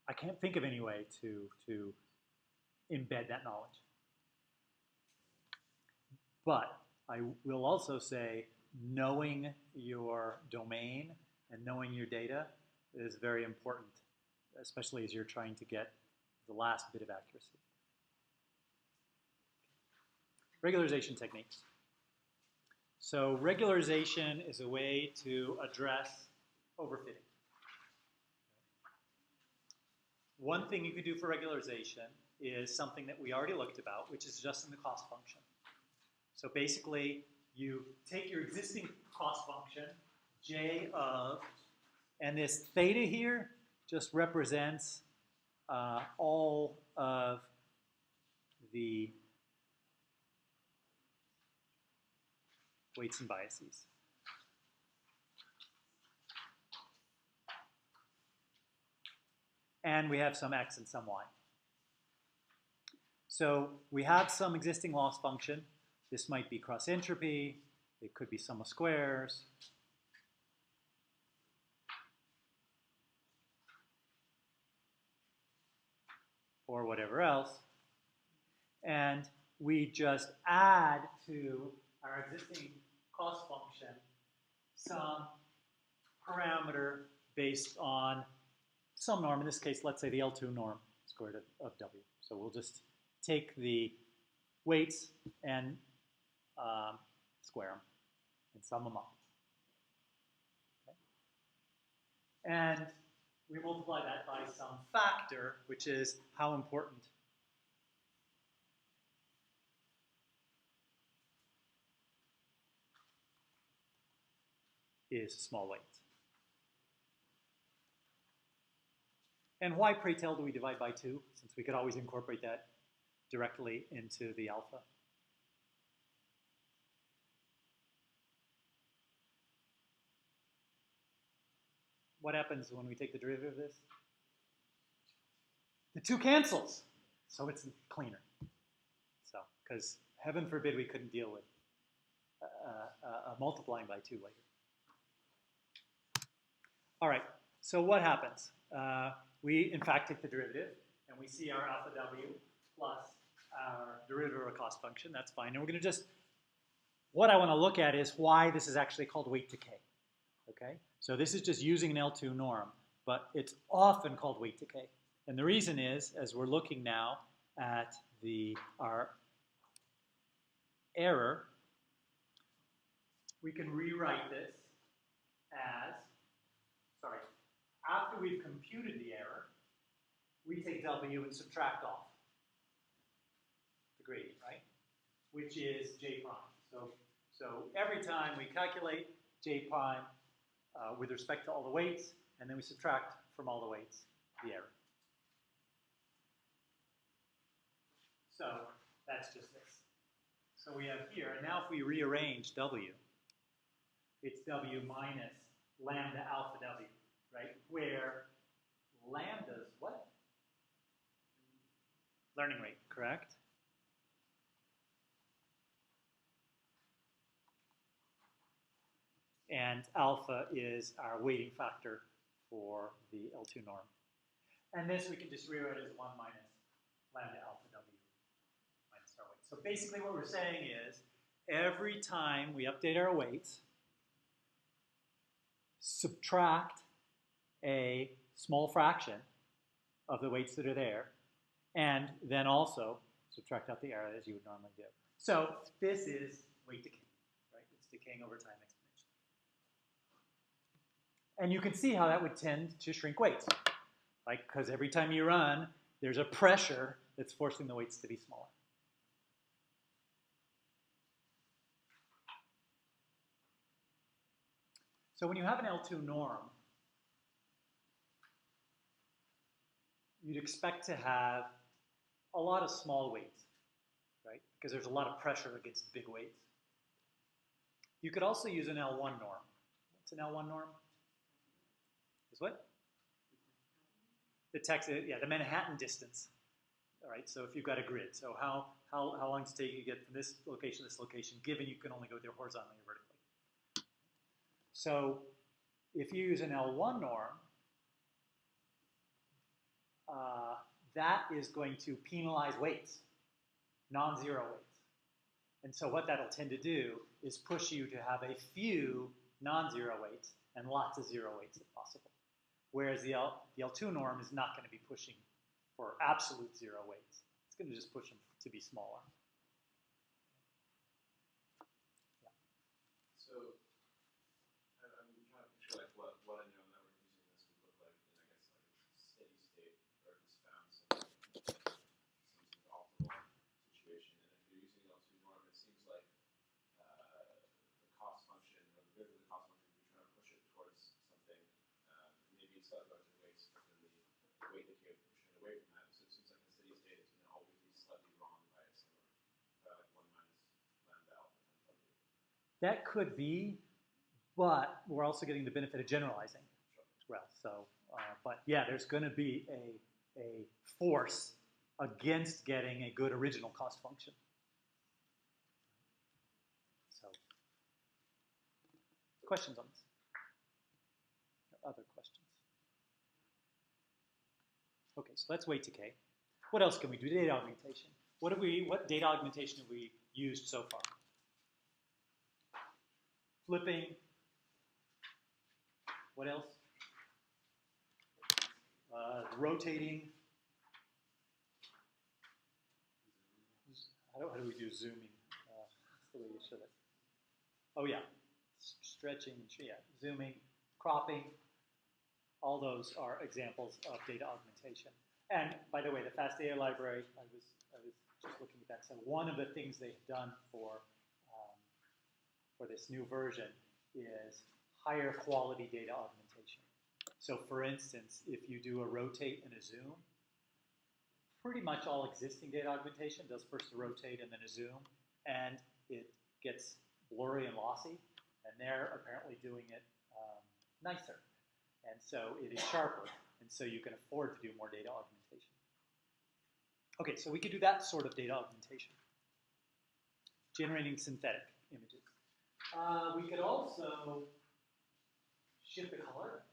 I can't think of any way to embed that knowledge. But I will also say knowing your domain and knowing your data is very important, especially as you're trying to get the last bit of accuracy. Regularization techniques. So regularization is a way to address overfitting. One thing you could do for regularization is something that we already looked about, which is adjusting the cost function. So basically, you take your existing cost function, J of, and this theta here just represents all of the weights and biases. And we have some x and some y. So we have some existing loss function. This might be cross entropy. It could be sum of squares. or whatever else. And we just add to our existing cost function some parameter based on some norm. In this case, let's say the L2 norm squared of W. So we'll just take the weights and square them and sum them up. Okay. And we multiply that by some factor, which is how important is small weight. And why, pray tell, do we divide by 2, since we could always incorporate that directly into the alpha? What happens when we take the derivative of this? The 2 cancels, so it's cleaner. So, because heaven forbid we couldn't deal with multiplying by 2 later. All right, so what happens? We, in fact, take the derivative, and we see our alpha W plus our derivative of a cost function. That's fine. And we're going to just, what I want to look at is why this is actually called weight decay. Okay? So this is just using an L2 norm, but it's often called weight decay. And the reason is, as we're looking now at our error, we can rewrite this as, after we've computed the error, we take W and subtract off the gradient, right? Which is J prime. So every time we calculate J prime with respect to all the weights, and then we subtract from all the weights the error. So that's just this. So we have here, and now if we rearrange W, it's W minus lambda alpha W, right? Where lambda's what? Learning rate, correct? And alpha is our weighting factor for the L2 norm. And this we can just rewrite as 1 minus lambda alpha W minus our weight. So basically what we're saying is, every time we update our weights, subtract a small fraction of the weights that are there, and then also subtract out the error as you would normally do. So this is weight decay, right? It's decaying over time exponentially. And you can see how that would tend to shrink weights, right? Because every time you run, there's a pressure that's forcing the weights to be smaller. So when you have an L2 norm, you'd expect to have a lot of small weights, right? Because there's a lot of pressure against big weights. You could also use an L1 norm. What's an L1 norm? Is what? The Manhattan distance. All right, so if you've got a grid, so how long does it take you to get from this location to this location, given you can only go there horizontally or vertically? So if you use an L1 norm, that is going to penalize weights, non-zero weights. And so what that'll tend to do is push you to have a few non-zero weights and lots of zero weights if possible. Whereas the L2 norm is not going to be pushing for absolute zero weights. It's going to just push them to be smaller. Yeah. So I'm trying to picture like what a neural network using this would look like in, I guess, like a steady state, or if it's found some optimal situation. And if you're using the L2 norm, it seems like the cost function, or the bit of the cost function, you're trying to push it towards something. Maybe it's got a bunch of weights, but then the weight decay would push it away from that. So it seems like in steady state, it's going to always be slightly wrong by a similar, like 1 minus lambda alpha times W. That could be, but we're also getting the benefit of generalizing as well. So, but yeah, there's going to be a force against getting a good original cost function. So, questions on this? Other questions? Okay, so that's weight decay. What else can we do? Data augmentation. What data augmentation have we used so far? Flipping. What else? Rotating. How do we do zooming? That's the way you show it. Oh yeah, stretching, yeah, zooming, cropping. All those are examples of data augmentation. And by the way, the Fast Data Library, I was just looking at that. So one of the things they've done for this new version is higher quality data augmentation. So for instance, if you do a rotate and a zoom, pretty much all existing data augmentation does first a rotate and then a zoom, and it gets blurry and lossy, and they're apparently doing it nicer. And so it is sharper, and so you can afford to do more data augmentation. Okay, so we could do that sort of data augmentation. Generating synthetic images. We could also shift the color.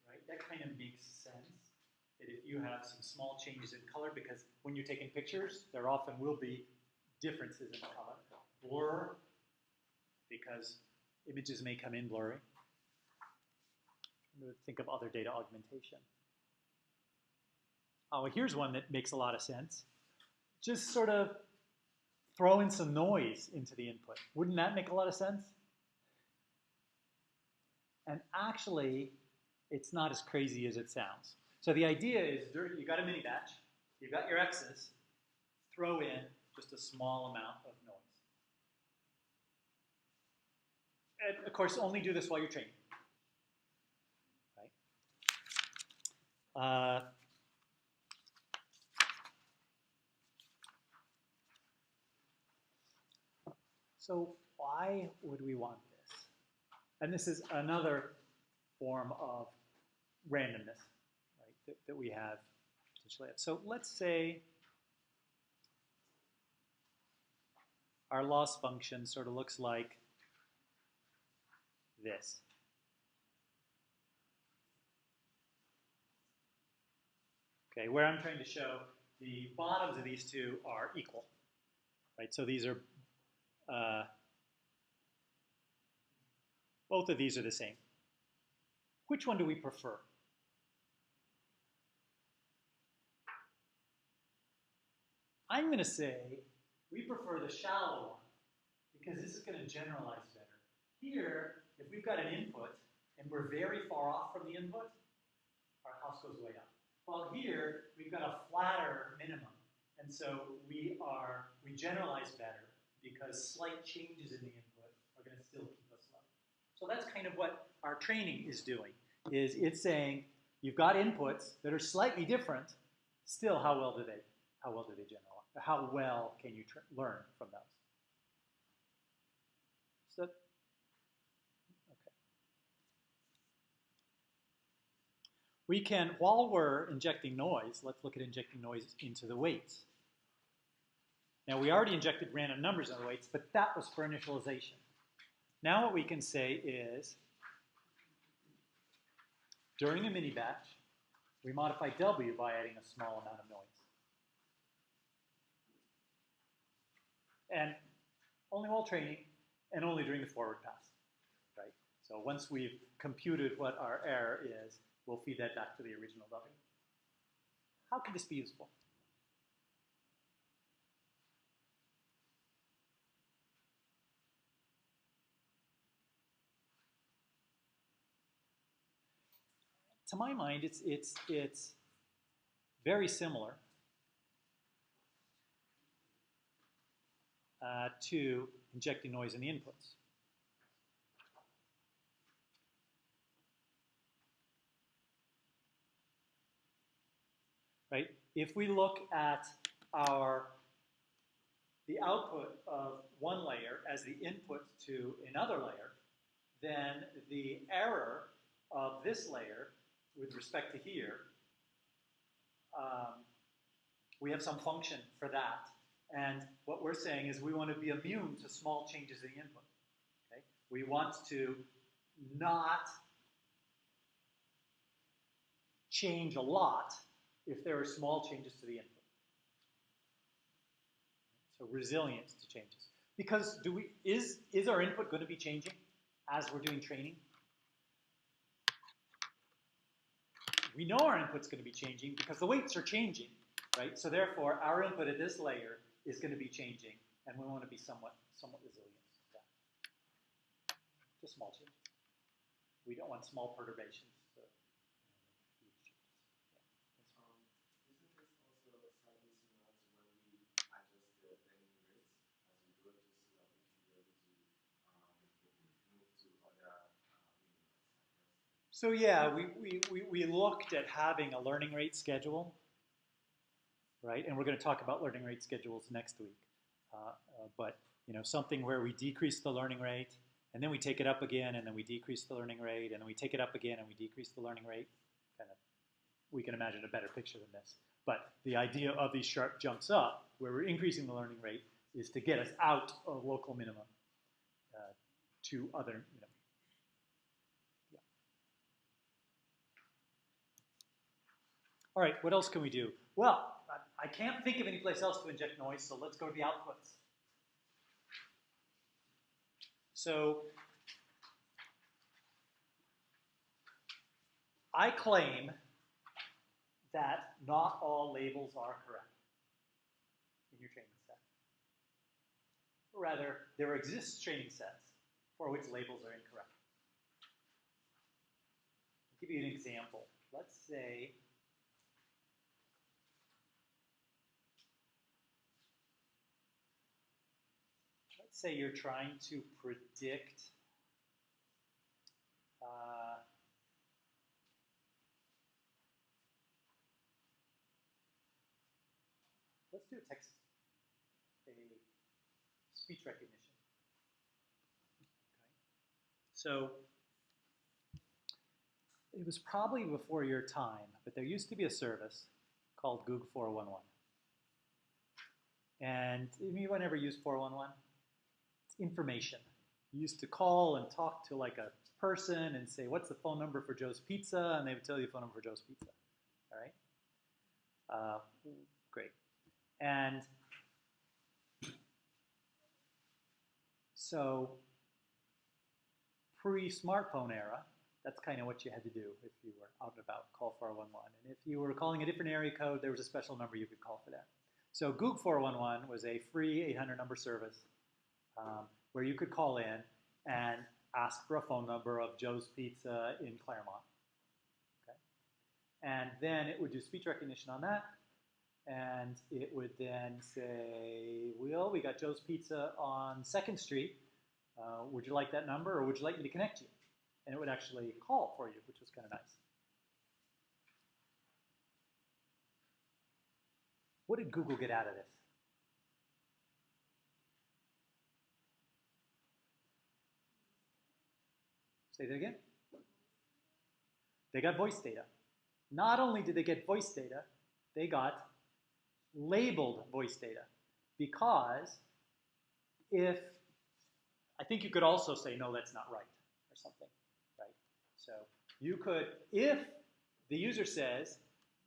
Right, that kind of makes sense. That if you have some small changes in color, because when you're taking pictures, there often will be differences in color. Blur, because images may come in blurry. Think of other data augmentation. Oh, here's one that makes a lot of sense. Just sort of throw in some noise into the input. Wouldn't that make a lot of sense? And actually, it's not as crazy as it sounds. So the idea is, you got a mini batch, you've got your X's, throw in just a small amount of noise. And of course, only do this while you're training. Right? So why would we want this? And this is another form of randomness, right, that we have potentially. So let's say our loss function sort of looks like this. Okay, where I'm trying to show the bottoms of these two are equal, right? So these are, both of these are the same. Which one do we prefer? I'm going to say we prefer the shallow one because this is going to generalize better. Here, if we've got an input and we're very far off from the input, our cost goes way up. While here, we've got a flatter minimum, and so we generalize better because slight changes in the input are going to still keep us low. So that's kind of what our training is doing, is it's saying you've got inputs that are slightly different, still how well do they generalize? How well can you learn from those? So, okay. We can, while we're injecting noise, let's look at injecting noise into the weights. Now we already injected random numbers into the weights, but that was for initialization. Now what we can say is, during a mini batch, we modify W by adding a small amount of noise. And only while training, and only during the forward pass, right? So once we've computed what our error is, we'll feed that back to the original W. How can this be useful? To my mind, it's very similar to injecting noise in the inputs. Right? If we look at the output of one layer as the input to another layer, then the error of this layer with respect to here, we have some function for that. And what we're saying is we want to be immune to small changes in the input. Okay? We want to not change a lot if there are small changes to the input. So resilience to changes. Because is our input going to be changing as we're doing training? We know our input's going to be changing because the weights are changing, right? So therefore, our input at this layer is going to be changing, and we want to be somewhat resilient to that. Just small changes. We don't want small perturbations. So, huge changes. Isn't this also slightly similar to when we adjust the learning rates as we go, just so that we can be able to move to other units? So yeah, we looked at having a learning rate schedule, right? And we're going to talk about learning rate schedules next week. But something where we decrease the learning rate, and then we take it up again, and then we decrease the learning rate, and then we take it up again, and we decrease the learning rate. We can imagine a better picture than this. But the idea of these sharp jumps up, where we're increasing the learning rate, is to get us out of local minimum to other minimum. Yeah. All right, what else can we do? Well, I can't think of any place else to inject noise, so let's go to the outputs. So I claim that not all labels are correct in your training set. Or rather, there exists training sets for which labels are incorrect. I'll give you an example. Let's say you're trying to predict let's do a speech recognition. Okay. So it was probably before your time, but there used to be a service called Google 411. And anyone ever used 411? It's information. You used to call and talk to like a person and say, what's the phone number for Joe's Pizza? And they would tell you the phone number for Joe's Pizza. All right? Great. And so pre-smartphone era, that's kind of what you had to do if you were out and about, call 411. And if you were calling a different area code, there was a special number you could call for that. So Google 411 was a free 800 number service where you could call in and ask for a phone number of Joe's Pizza in Claremont. Okay? And then it would do speech recognition on that. And it would then say, Will, we got Joe's Pizza on 2nd Street. Would you like that number, or would you like me to connect you? And it would actually call for you, which was kind of nice. What did Google get out of this? Say that again? They got voice data. Not only did they get voice data, they got labeled voice data. Because I think you could also say, no, that's not right, or something, right? So you could, if the user says,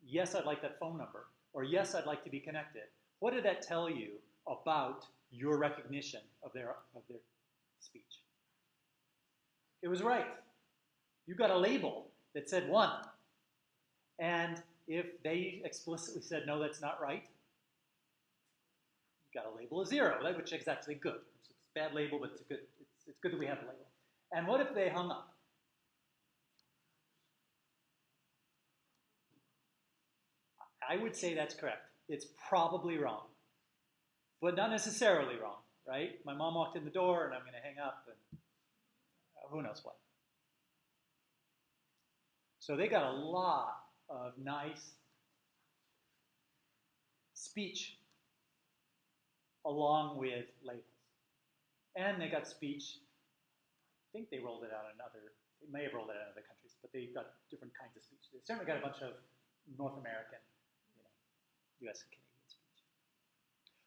yes, I'd like that phone number, or yes, I'd like to be connected, what did that tell you about your recognition of their speech? It was right. You got a label that said 1. And if they explicitly said, no, that's not right, you got a label of 0, which is actually good. It's a bad label, but it's good that we have a label. And what if they hung up? I would say that's correct. It's probably wrong, but not necessarily wrong, right? My mom walked in the door, and I'm going to hang up, and who knows what. So they got a lot of nice speech along with labels. And they got speech, I think they rolled it out in they may have rolled it out in other countries, but they got different kinds of speech. They certainly got a bunch of North American, US and Canadian speech.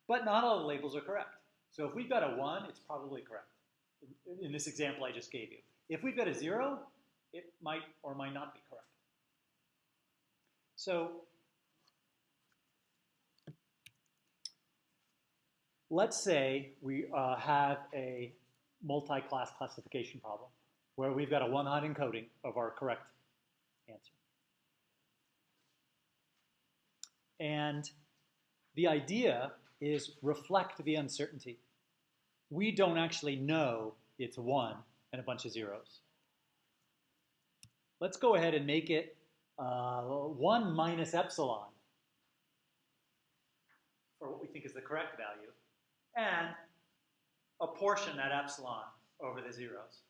But not all the labels are correct. So if we've got a 1, it's probably correct. In this example I just gave you. If we've got a 0, it might or might not be correct. So let's say we have a multi-class classification problem where we've got a one-hot encoding of our correct answer. And the idea is reflect the uncertainty. We don't actually know it's 1 and a bunch of zeros. Let's go ahead and make it 1 minus epsilon for what we think is the correct value, and apportion that epsilon over the zeros.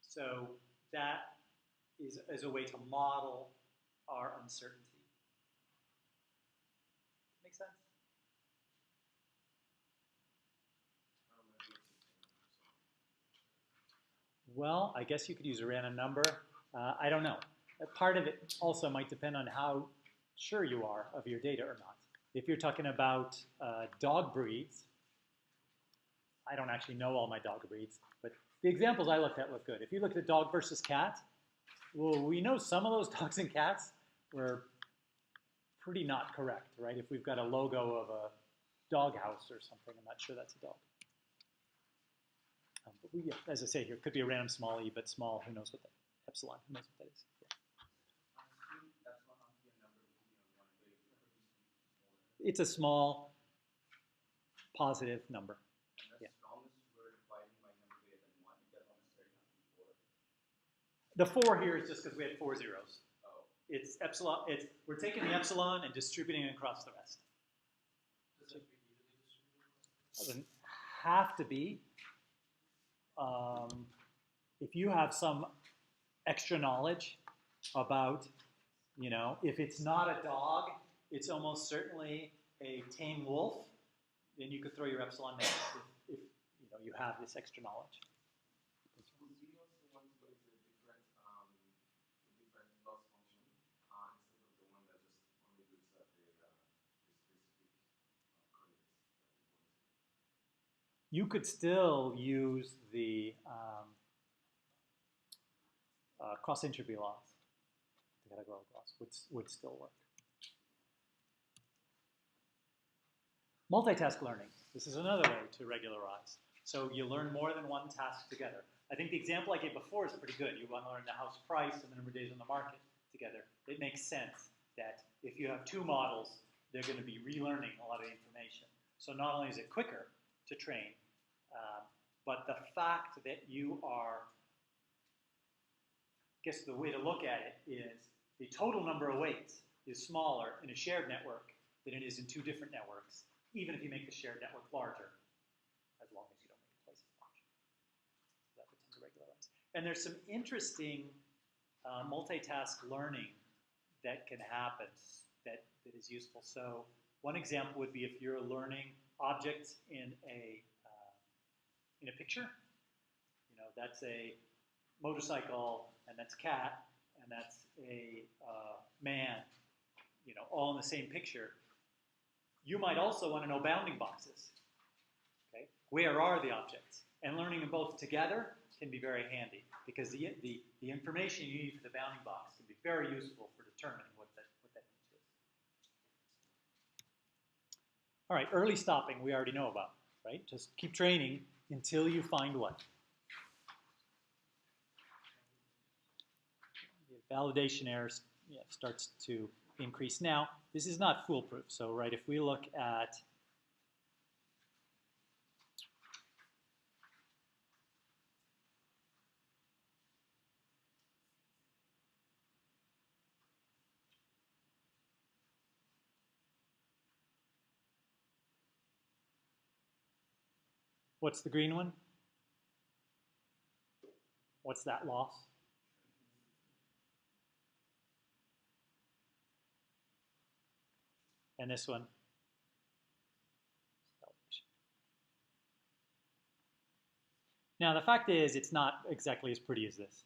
So that is a way to model our uncertainty. Make sense? Well, I guess you could use a random number. I don't know. Part of it also might depend on how sure you are of your data or not. If you're talking about dog breeds, I don't actually know all my dog breeds, but the examples I looked at look good. If you looked at dog versus cat, well, we know some of those dogs and cats were pretty not correct, right? If we've got a logo of a dog house or something, I'm not sure that's a dog. But we, yeah, as I say here, it could be a random small e, but small, who knows what that, epsilon, who knows what that is. Yeah. It's a small positive number. Yeah. The 4 here is just because we had 4 zeros. Oh. It's epsilon. We're taking the epsilon and distributing it across the rest. Doesn't have to be. If you have some extra knowledge about, you know, if it's not a dog, it's almost certainly a tame wolf, then you could throw your epsilon next if you know you have this extra knowledge. You could still use the cross-entropy laws. The categorical laws would still work. Multitask learning. This is another way to regularize. So you learn more than one task together. I think the example I gave before is pretty good. You want to learn the house price and the number of days on the market together. It makes sense that if you have 2 models, they're going to be relearning a lot of information. So not only is it quicker to train, but the fact that you are, I guess the way to look at it is the total number of weights is smaller in a shared network than it is in 2 different networks, even if you make the shared network larger, as long as you don't make it twice as large. So that would tend to regularize. And there's some interesting multitask learning that can happen that is useful. So one example would be if you're learning objects in a picture. You know, that's a motorcycle, and that's cat, and that's a man, you know, all in the same picture. You might also want to know bounding boxes. Okay, where are the objects? And learning them both together can be very handy because the information you need for the bounding box can be very useful for determining what that means is. All right, early stopping we already know about, right? Just keep training until you find what? The validation error starts to increase. Now, this is not foolproof. So, right, if we look at what's the green one? What's that loss? And this one? Now, the fact is, it's not exactly as pretty as this,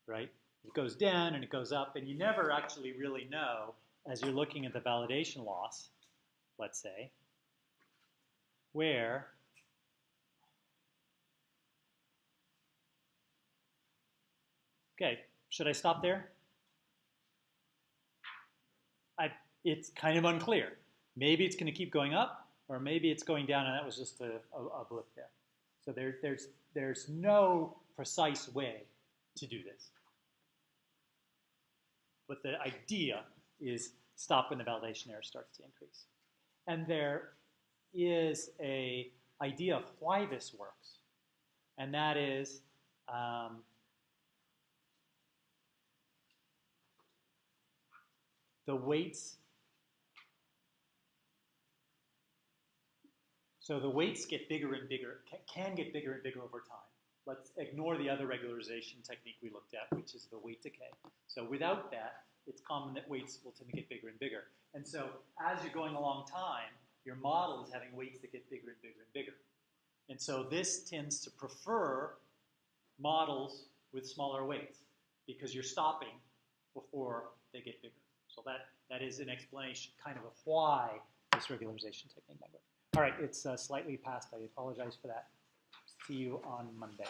right? It goes down and it goes up, and you never actually really know, as you're looking at the validation loss, let's say, where okay, should I stop there? it's kind of unclear. Maybe it's going to keep going up, or maybe it's going down, and that was just a blip there. So there's no precise way to do this. But the idea is stop when the validation error starts to increase. And there is an idea of why this works, and that is the weights. So the weights get bigger and bigger, can get bigger and bigger over time. Let's ignore the other regularization technique we looked at, which is the weight decay. So without that, it's common that weights will tend to get bigger and bigger. And so as you're going along time, your model is having weights that get bigger and bigger and bigger. And so this tends to prefer models with smaller weights because you're stopping before they get bigger. So that is an explanation kind of why this regularization technique might work. All right, it's slightly past. I apologize for that. See you on Monday.